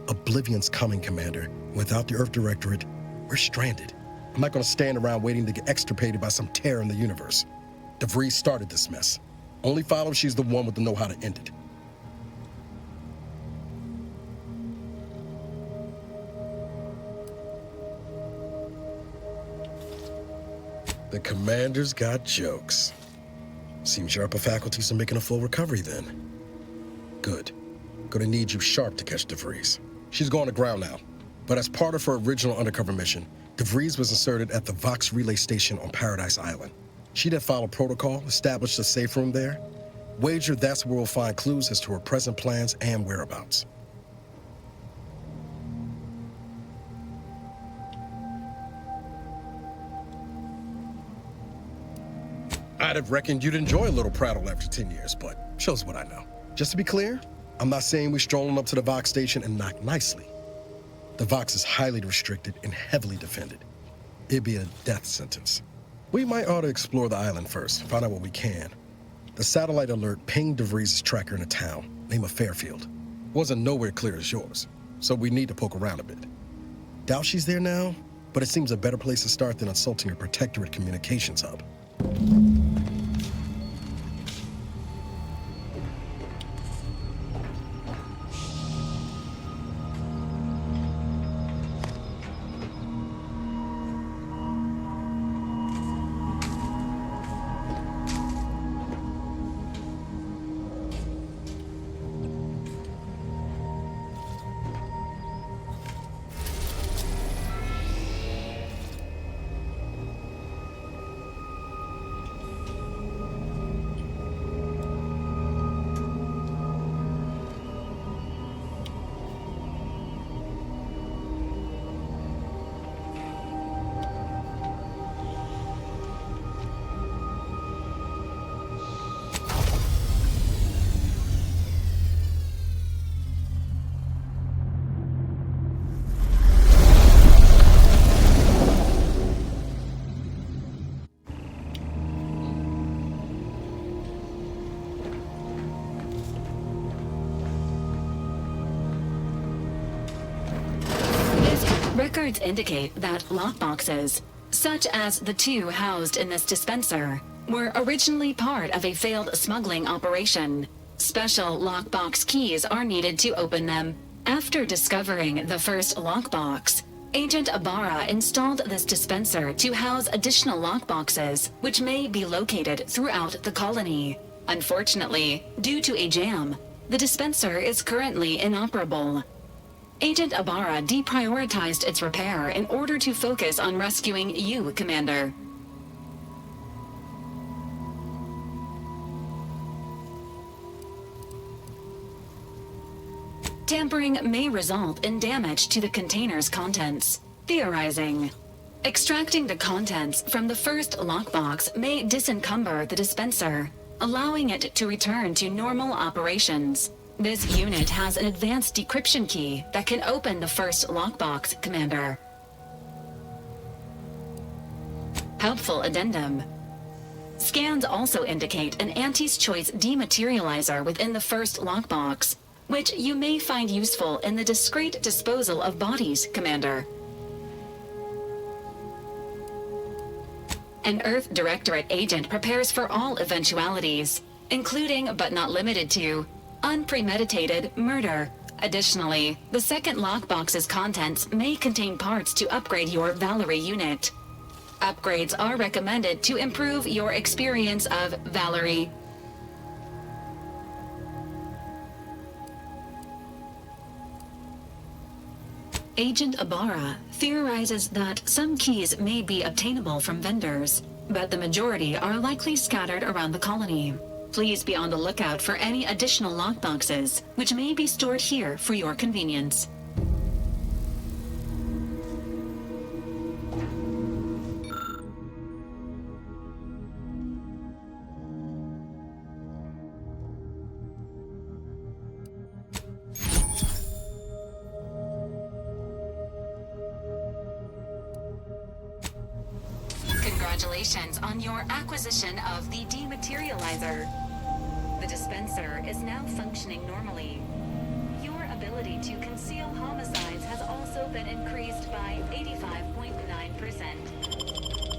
Oblivion's coming, Commander. Without the Earth Directorate, we're stranded. I'm not gonna stand around waiting to get extirpated by some tear in the universe. DeVries started this mess. Only follow if she's the one with the know-how to end it. The Commander's got jokes. Seems your upper faculties are making a full recovery then. Good. Gonna need you sharp to catch DeVries. She's going to ground now. But as part of her original undercover mission, DeVries was inserted at the Vox Relay Station on Paradise Island. She'd have followed protocol, established a safe room there. Wager that's where we'll find clues as to her present plans and whereabouts. I'd have reckoned you'd enjoy a little prattle after 10 years, but shows what I know. Just to be clear, I'm not saying we're strolling up to the Vox station and knock nicely. The Vox is highly restricted and heavily defended. It'd be a death sentence. We might ought to explore the island first, find out what we can. The satellite alert pinged DeVries' tracker in a town, named Fairfield. Wasn't nowhere clear as yours, so we need to poke around a bit. Doubt she's there now, but it seems a better place to start than insulting her protectorate communications hub. Records indicate that lockboxes, such as the two housed in this dispenser, were originally part of a failed smuggling operation. Special lockbox keys are needed to open them. After discovering the first lockbox, Agent Ibarra installed this dispenser to house additional lockboxes, which may be located throughout the colony. Unfortunately, due to a jam, the dispenser is currently inoperable. Agent Ibarra deprioritized its repair in order to focus on rescuing you, Commander. Tampering may result in damage to the container's contents. Theorizing. Extracting the contents from the first lockbox may disencumber the dispenser, allowing it to return to normal operations. This unit has an advanced decryption key that can open the first lockbox, Commander. Helpful addendum. Scans also indicate an Anti's Choice dematerializer within the first lockbox, which you may find useful in the discreet disposal of bodies, Commander. An Earth Directorate agent prepares for all eventualities, including but not limited to unpremeditated murder. Additionally, the second lockbox's contents may contain parts to upgrade your Valerie unit. Upgrades are recommended to improve your experience of Valerie. Agent Ibarra theorizes that some keys may be obtainable from vendors, but the majority are likely scattered around the colony. Please be on the lookout for any additional lockboxes, which may be stored here for your convenience. Congratulations on your acquisition of the dematerializer. The dispenser is now functioning normally. Your ability to conceal homicides has also been increased by 85.9%.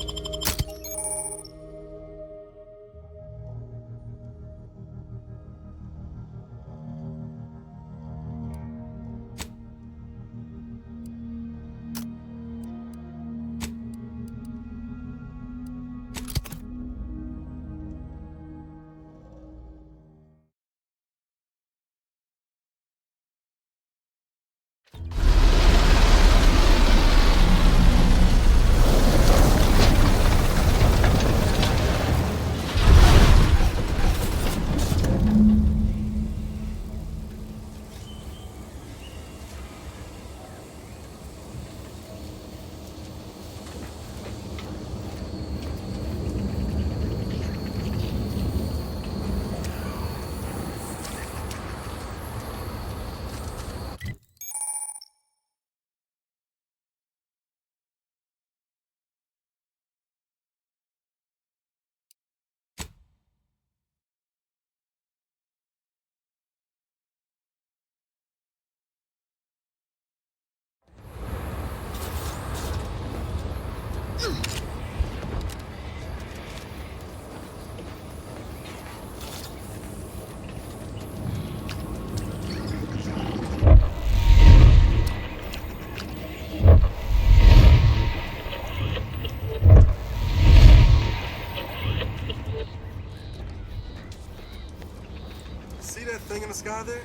Thing in the sky there?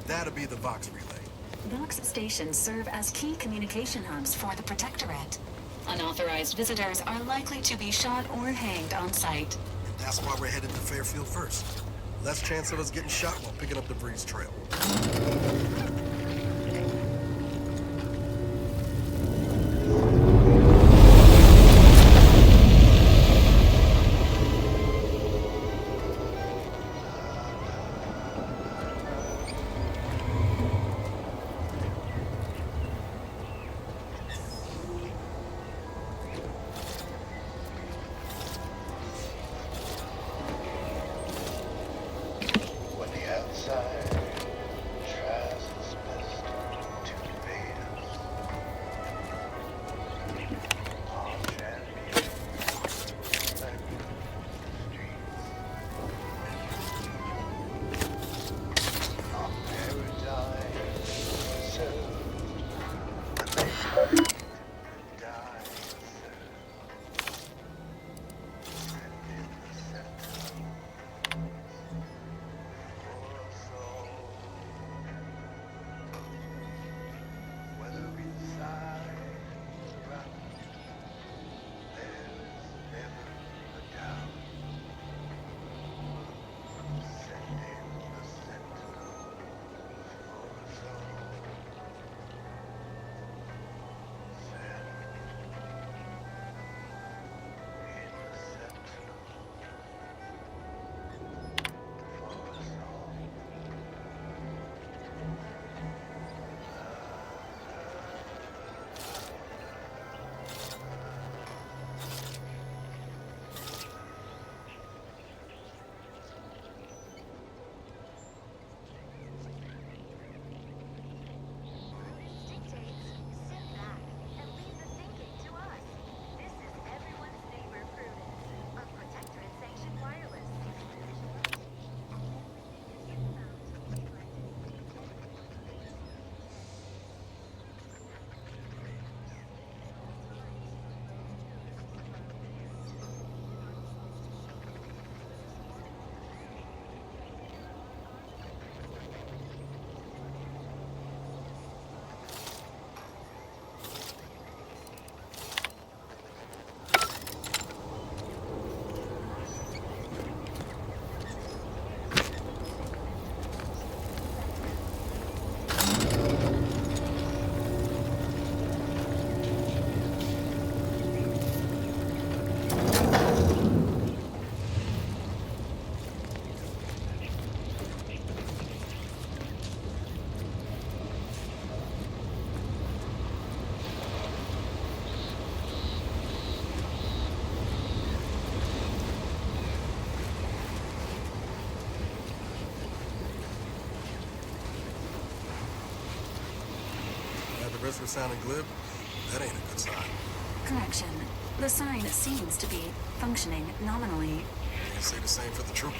That'll be the Vox relay. Vox stations serve as key communication hubs for the Protectorate. Unauthorized visitors are likely to be shot or hanged on sight. And that's why we're headed to Fairfield first. Less chance of us getting shot while picking up the Breeze Trail. When the outside tries to the rest of it sounding glib, that ain't a good sign. Correction. The sign seems to be functioning nominally. You can say the same for the trooper.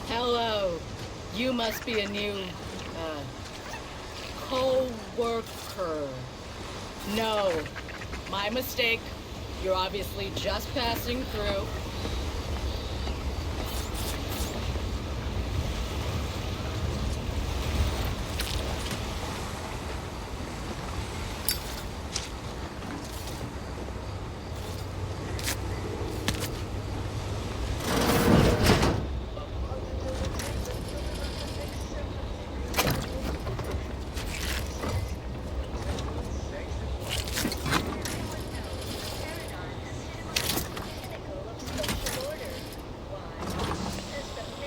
Hello. You must be a new, co-worker. No. My mistake. You're obviously just passing through.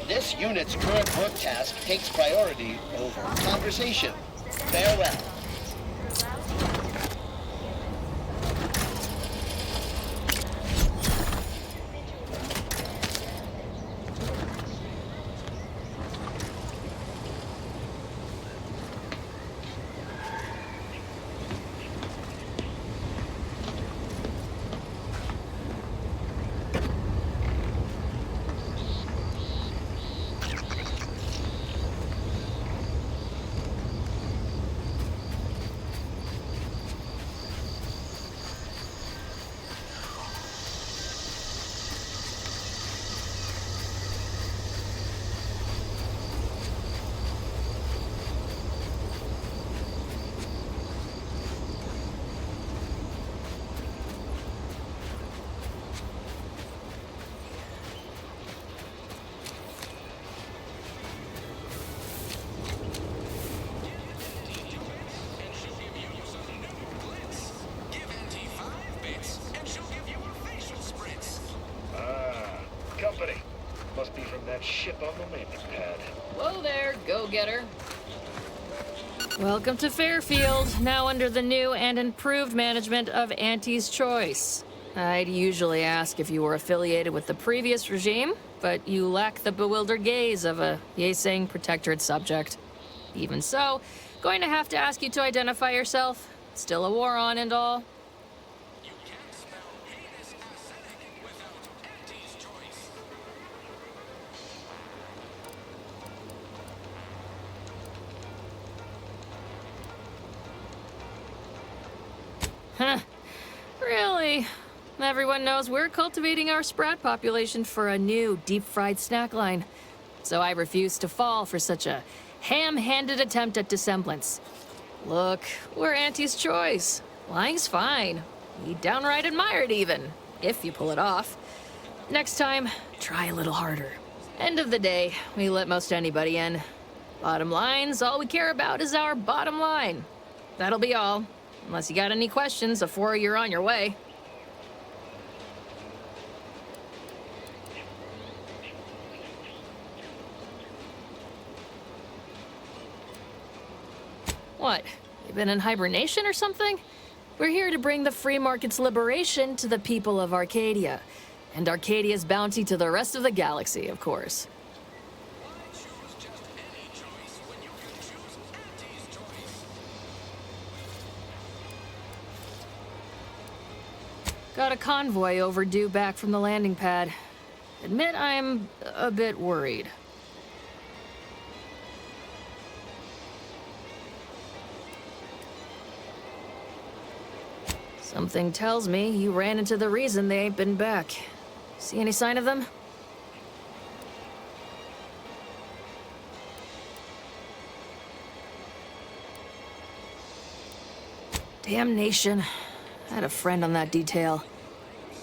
This unit's current work task takes priority over conversation. Farewell. Company. Must be from that ship on the landing pad. Whoa there, go-getter. Welcome to Fairfield, now under the new and improved management of Auntie's Choice. I'd usually ask if you were affiliated with the previous regime, but you lack the bewildered gaze of a yay-saying protectorate subject. Even so, going to have to ask you to identify yourself. Still a war on and all. Huh. Really? Everyone knows we're cultivating our sprat population for a new deep-fried snack line. So I refuse to fall for such a ham-handed attempt at dissemblance. Look, we're Auntie's Choice. Lying's fine. We downright admire it even, if you pull it off. Next time, try a little harder. End of the day, we let most anybody in. Bottom line's all we care about is our bottom line. That'll be all. Unless you got any questions before you're on your way. What? You been in hibernation or something? We're here to bring the free market's liberation to the people of Arcadia. And Arcadia's bounty to the rest of the galaxy, of course. Got a convoy overdue back from the landing pad. Admit I'm a bit worried. Something tells me you ran into the reason they ain't been back. See any sign of them? Damnation. I had a friend on that detail.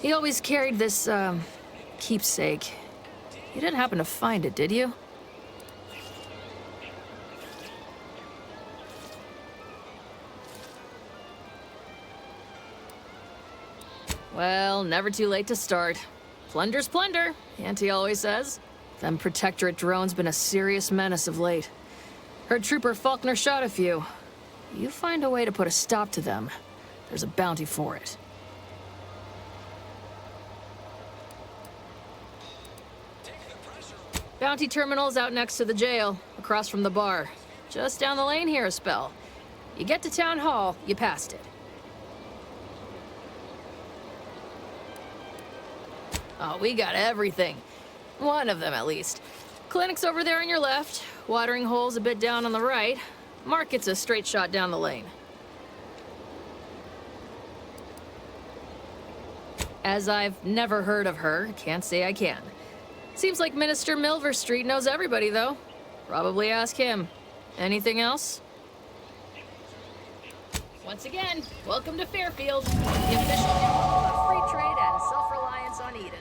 He always carried this, keepsake. You didn't happen to find it, did you? Well, never too late to start. Plunder's plunder, Auntie always says. Them Protectorate drones been a serious menace of late. Heard Trooper Faulkner shot a few. You find a way to put a stop to them. There's a bounty for it. Bounty terminal's out next to the jail, across from the bar. Just down the lane here a spell. You get to Town Hall, you passed it. Oh, we got everything. One of them, at least. Clinic's over there on your left. Watering hole's a bit down on the right. Market's a straight shot down the lane. As I've never heard of her, can't say I can. Seems like Minister Milver Street knows everybody, though. Probably ask him. Anything else? Once again, welcome to Fairfield, the official capital of free trade and self-reliance on Eden.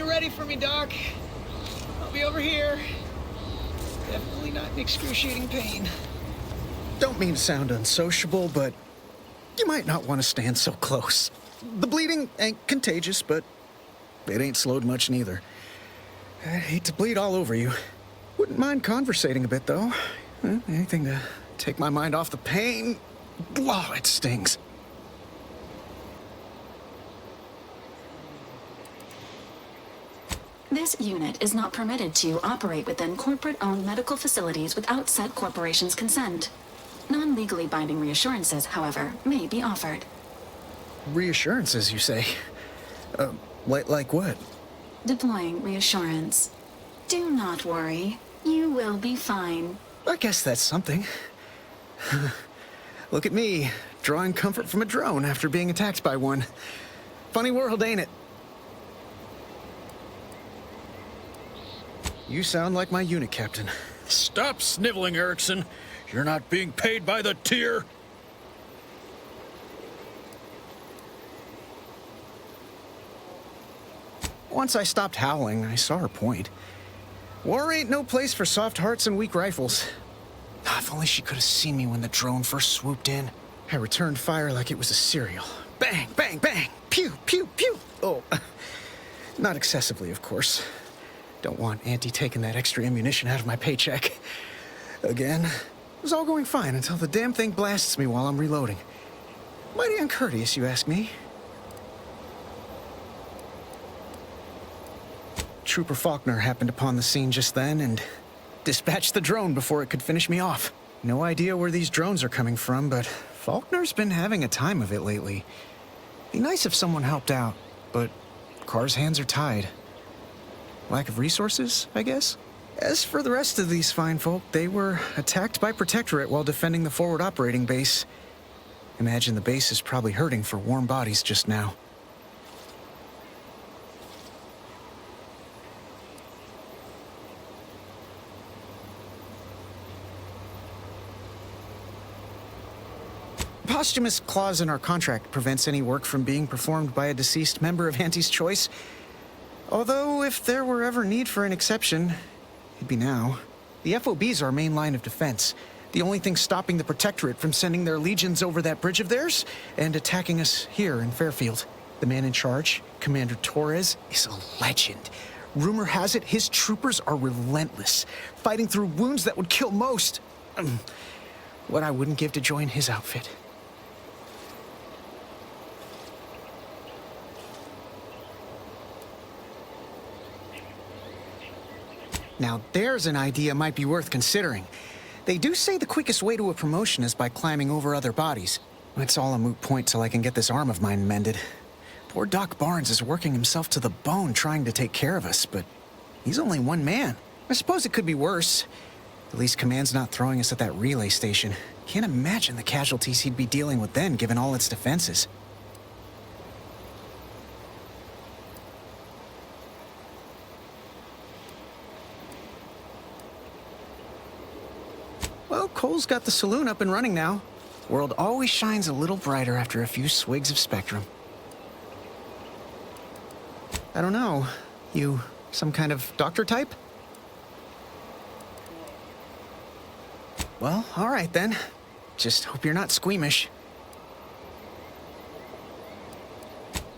Ready for me, Doc. I'll be over here. Definitely not in excruciating pain. Don't mean to sound unsociable, but you might not want to stand so close. The bleeding ain't contagious, but it ain't slowed much neither. I hate to bleed all over you. Wouldn't mind conversating a bit, though. Anything to take my mind off the pain. Oh, it stings. This unit is not permitted to operate within corporate-owned medical facilities without said corporation's consent. Non-legally binding reassurances, however, may be offered. Reassurances, you say? Like what? Deploying reassurance. Do not worry. You will be fine. I guess that's something. Look at me, drawing comfort from a drone after being attacked by one. Funny world, ain't it? You sound like my unit captain. Stop sniveling, Erickson. You're not being paid by the tier. Once I stopped howling, I saw her point. War ain't no place for soft hearts and weak rifles. If only she could have seen me when the drone first swooped in. I returned fire like it was a cereal. Bang, bang, bang! Pew, pew, pew! Oh, not excessively, of course. Don't want Auntie taking that extra ammunition out of my paycheck. Again, it was all going fine until the damn thing blasts me while I'm reloading. Mighty uncourteous, you ask me. Trooper Faulkner happened upon the scene just then and dispatched the drone before it could finish me off. No idea where these drones are coming from, but Faulkner's been having a time of it lately. Be nice if someone helped out, but Carr's hands are tied. Lack of resources, I guess? As for the rest of these fine folk, they were attacked by Protectorate while defending the forward operating base. Imagine the base is probably hurting for warm bodies just now. Posthumous clause in our contract prevents any work from being performed by a deceased member of Auntie's choice. Although, if there were ever need for an exception, it'd be now. The FOB's our main line of defense. The only thing stopping the Protectorate from sending their legions over that bridge of theirs and attacking us here in Fairfield. The man in charge, Commander Torres, is a legend. Rumor has it his troopers are relentless, fighting through wounds that would kill most. What I wouldn't give to join his outfit. Now there's an idea might be worth considering. They do say the quickest way to a promotion is by climbing over other bodies. It's all a moot point till I can get this arm of mine mended. Poor Doc Barnes is working himself to the bone trying to take care of us, but he's only one man. I suppose it could be worse. At least Command's not throwing us at that relay station. Can't imagine the casualties he'd be dealing with then, given all its defenses. Well, Cole's got the saloon up and running now. World always shines a little brighter after a few swigs of Spectrum. I don't know. You some kind of doctor type? Well, all right then. Just hope you're not squeamish.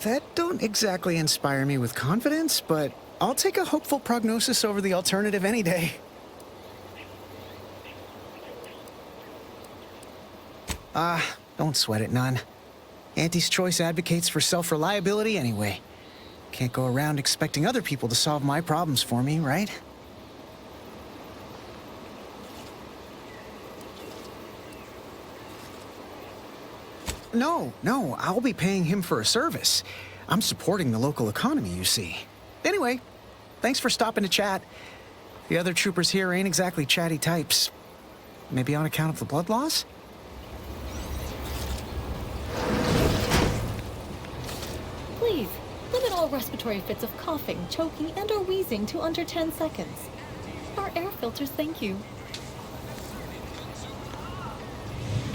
That don't exactly inspire me with confidence, but I'll take a hopeful prognosis over the alternative any day. Don't sweat it none. Auntie's choice advocates for self-reliability anyway. Can't go around expecting other people to solve my problems for me, right? No, I'll be paying him for a service. I'm supporting the local economy, you see. Anyway, thanks for stopping to chat. The other troopers here ain't exactly chatty types. Maybe on account of the blood loss? Please, limit all respiratory fits of coughing, choking, and/or wheezing to under 10 seconds. Our air filters thank you.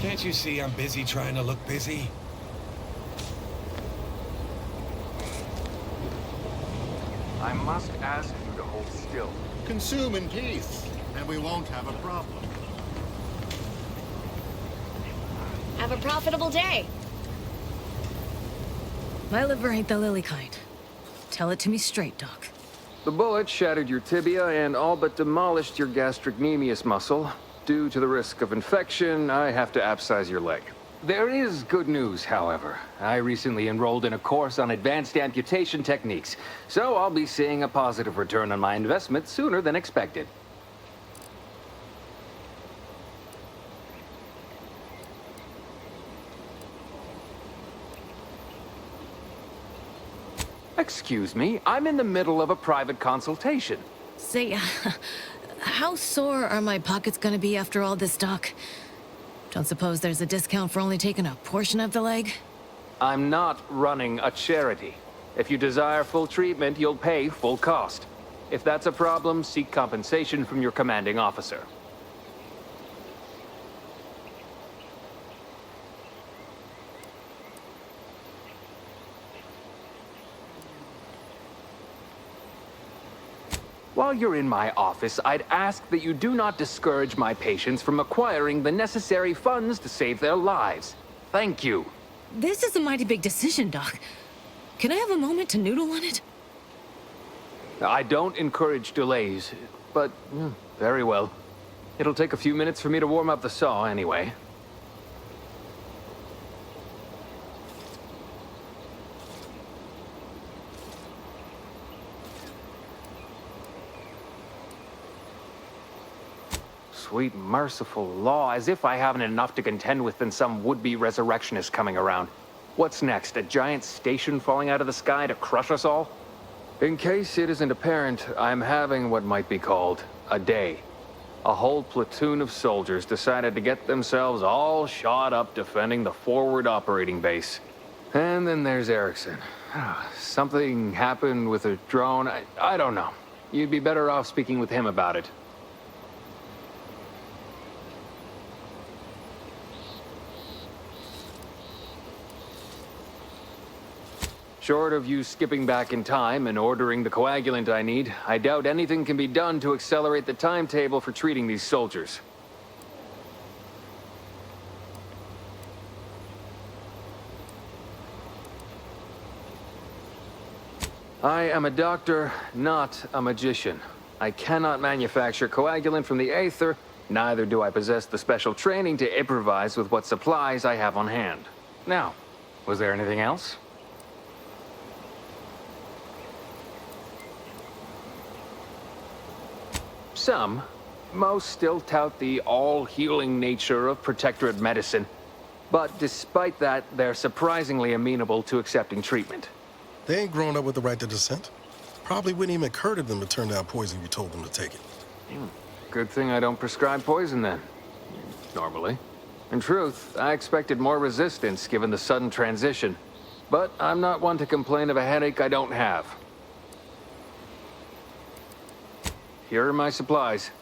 Can't you see I'm busy trying to look busy? I must ask you to hold still. Consume in peace, and we won't have a problem. Have a profitable day. My liver ain't the lily kind. Tell it to me straight, Doc. The bullet shattered your tibia and all but demolished your gastrocnemius muscle. Due to the risk of infection, I have to abscise your leg. There is good news, however. I recently enrolled in a course on advanced amputation techniques, so I'll be seeing a positive return on my investment sooner than expected. Excuse me, I'm in the middle of a private consultation. Say, how sore are my pockets gonna be after all this, Doc? Don't suppose there's a discount for only taking a portion of the leg? I'm not running a charity. If you desire full treatment, you'll pay full cost. If that's a problem, seek compensation from your commanding officer. While you're in my office, I'd ask that you do not discourage my patients from acquiring the necessary funds to save their lives. Thank you. This is a mighty big decision, Doc. Can I have a moment to noodle on it? I don't encourage delays, but very well. It'll take a few minutes for me to warm up the saw anyway. Sweet merciful law, as if I haven't enough to contend with than some would-be resurrectionist coming around. What's next, a giant station falling out of the sky to crush us all? In case it isn't apparent, I'm having what might be called a day. A whole platoon of soldiers decided to get themselves all shot up defending the forward operating base. And then there's Erickson. Something happened with a drone. I don't know. You'd be better off speaking with him about it. Short of you skipping back in time and ordering the coagulant I need, I doubt anything can be done to accelerate the timetable for treating these soldiers. I am a doctor, not a magician. I cannot manufacture coagulant from the aether, neither do I possess the special training to improvise with what supplies I have on hand. Now, was there anything else? Some. Most still tout the all-healing nature of Protectorate medicine. But despite that, they're surprisingly amenable to accepting treatment. They ain't grown up with the right to dissent. Probably wouldn't even occur to them to turn down poison you told them to take it. Good thing I don't prescribe poison then. Normally. In truth, I expected more resistance given the sudden transition. But I'm not one to complain of a headache I don't have. Here are my supplies.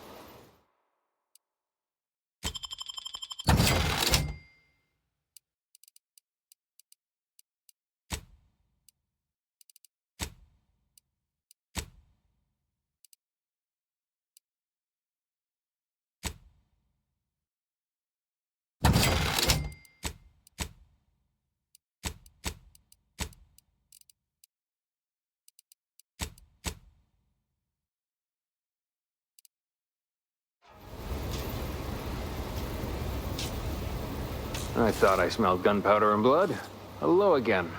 I thought I smelled gunpowder and blood. Hello again.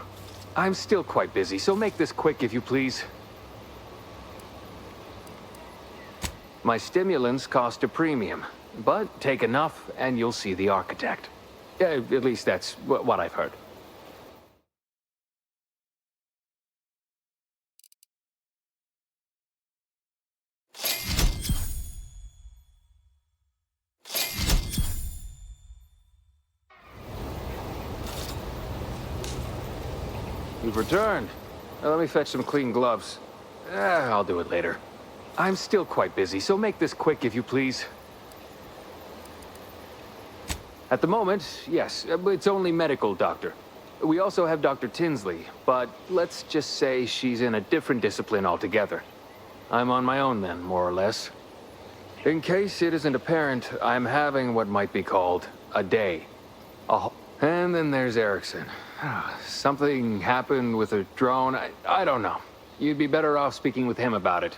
I'm still quite busy, so make this quick if you please. My stimulants cost a premium, but take enough and you'll see the architect. At least that's what I've heard. You've returned. Now let me fetch some clean gloves. I'll do it later. I'm still quite busy, so make this quick if you please. At the moment, yes, it's only medical, Doctor. We also have Dr. Tinsley, but let's just say she's in a different discipline altogether. I'm on my own then, more or less. In case it isn't apparent, I'm having what might be called a day. And then there's Erickson. Something happened with a drone. I don't know. You'd be better off speaking with him about it.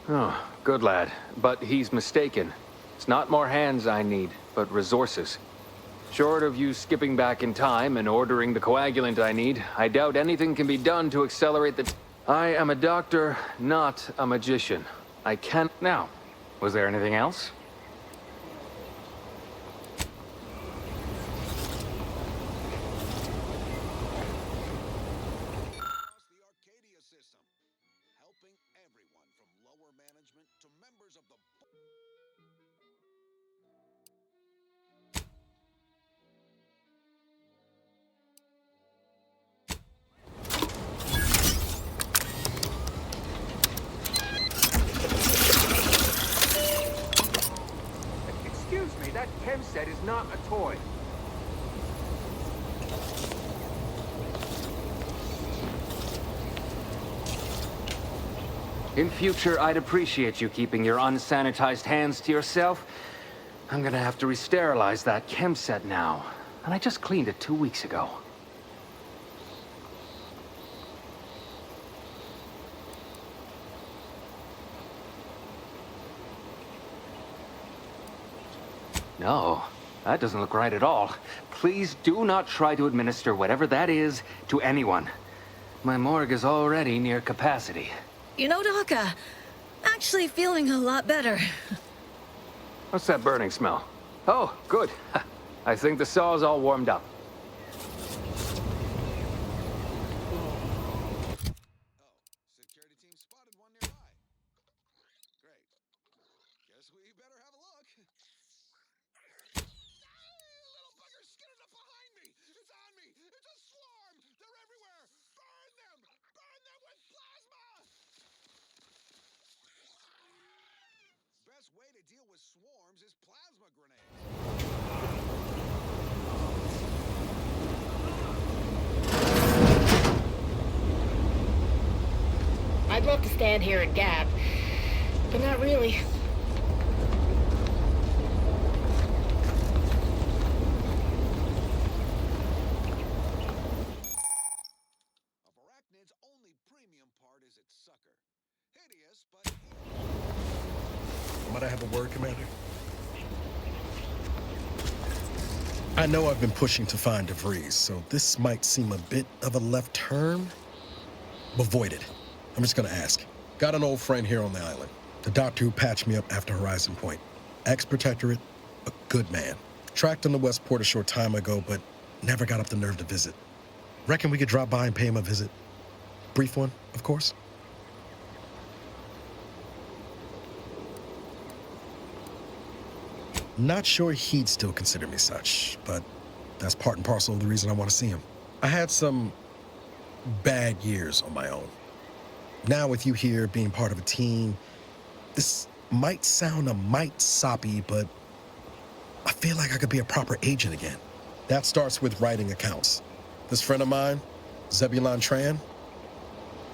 Oh, good lad. But he's mistaken. It's not more hands I need, but resources. Short of you skipping back in time and ordering the coagulant I need, I doubt anything can be done to accelerate the... I am a doctor, not a magician. I can't... Now, was there anything else? The Arcadia system, helping everyone from lower management to members of the... Excuse me, that chem set is not a toy. In future, I'd appreciate you keeping your unsanitized hands to yourself. I'm gonna have to re-sterilize that chem set now. And I just cleaned it 2 weeks ago. No, that doesn't look right at all. Please do not try to administer whatever that is to anyone. My morgue is already near capacity. You know, Doc, actually feeling a lot better. What's that burning smell? Oh, good. I think the saw's all warmed up. Security team spotted one near Guess we better have a look. Little buggers skidded up behind me! It's on me! It's a swarm! They're everywhere! Burn them! Burn them with plasma! Best way to deal with swarms is plasma grenades. I'd love to stand here and gab, but not really. Arachnid's only premium part is its sucker. Hideous, but... Might I have a word, Commander? I know I've been pushing to find DeVries, so this might seem a bit of a left turn, but void it. I'm just gonna ask. Got an old friend here on the island. The doctor who patched me up after Horizon Point. Ex-protectorate, a good man. Tracked him to Westport a short time ago, but never got up the nerve to visit. Reckon we could drop by and pay him a visit. Brief one, of course. Not sure he'd still consider me such, but that's part and parcel of the reason I want to see him. I had some bad years on my own. Now with you here being part of a team, this might sound a mite soppy, but I feel like I could be a proper agent again. That starts with writing accounts. This friend of mine, Zebulon Tran,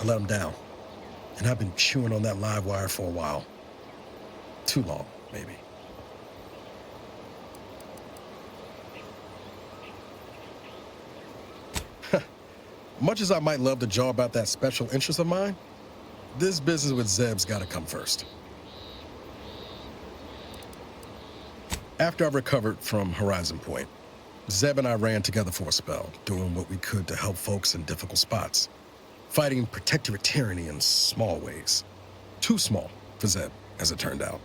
I let him down. And I've been chewing on that live wire for a while. Too long, maybe. Much as I might love to jaw about that special interest of mine, this business with Zeb's gotta come first. After I recovered from Horizon Point, Zeb and I ran together for a spell, doing what we could to help folks in difficult spots. Fighting protectorate tyranny in small ways. Too small for Zeb, as it turned out.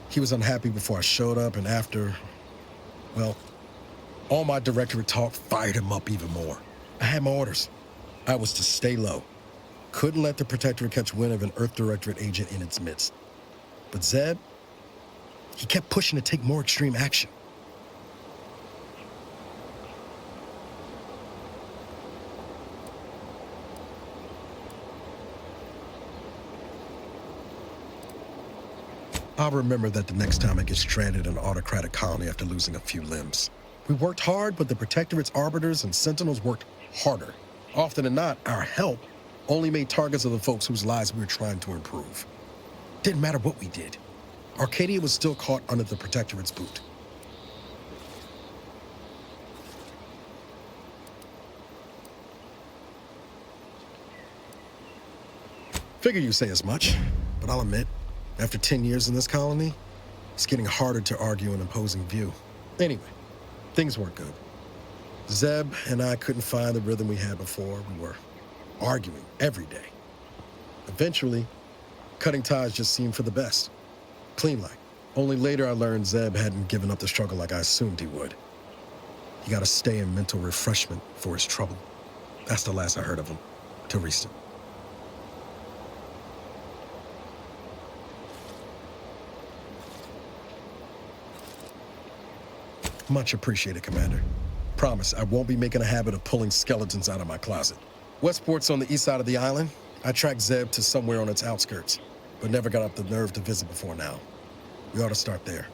He was unhappy before I showed up, and after, well, all my directorate talk fired him up even more. I had my orders. I was to stay low. Couldn't let the Protectorate catch wind of an Earth Directorate agent in its midst. But Zeb, he kept pushing to take more extreme action. I'll remember that the next time I get stranded in an autocratic colony after losing a few limbs. We worked hard, but the Protectorate's arbiters and sentinels worked harder. Often than not, our help only made targets of the folks whose lives we were trying to improve. Didn't matter what we did. Arcadia was still caught under the Protectorate's boot. Figure you say as much, but I'll admit, after 10 years in this colony, it's getting harder to argue an opposing view. Anyway, things weren't good. Zeb and I couldn't find the rhythm we had before. We were arguing every day. Eventually, cutting ties just seemed for the best. Clean like. Only later I learned Zeb hadn't given up the struggle like I assumed he would. He got to stay in mental refreshment for his trouble. That's the last I heard of him, till recent. Much appreciated, Commander. Promise, I won't be making a habit of pulling skeletons out of my closet. Westport's on the east side of the island. I tracked Zeb to somewhere on its outskirts, but never got up the nerve to visit before now. We ought to start there.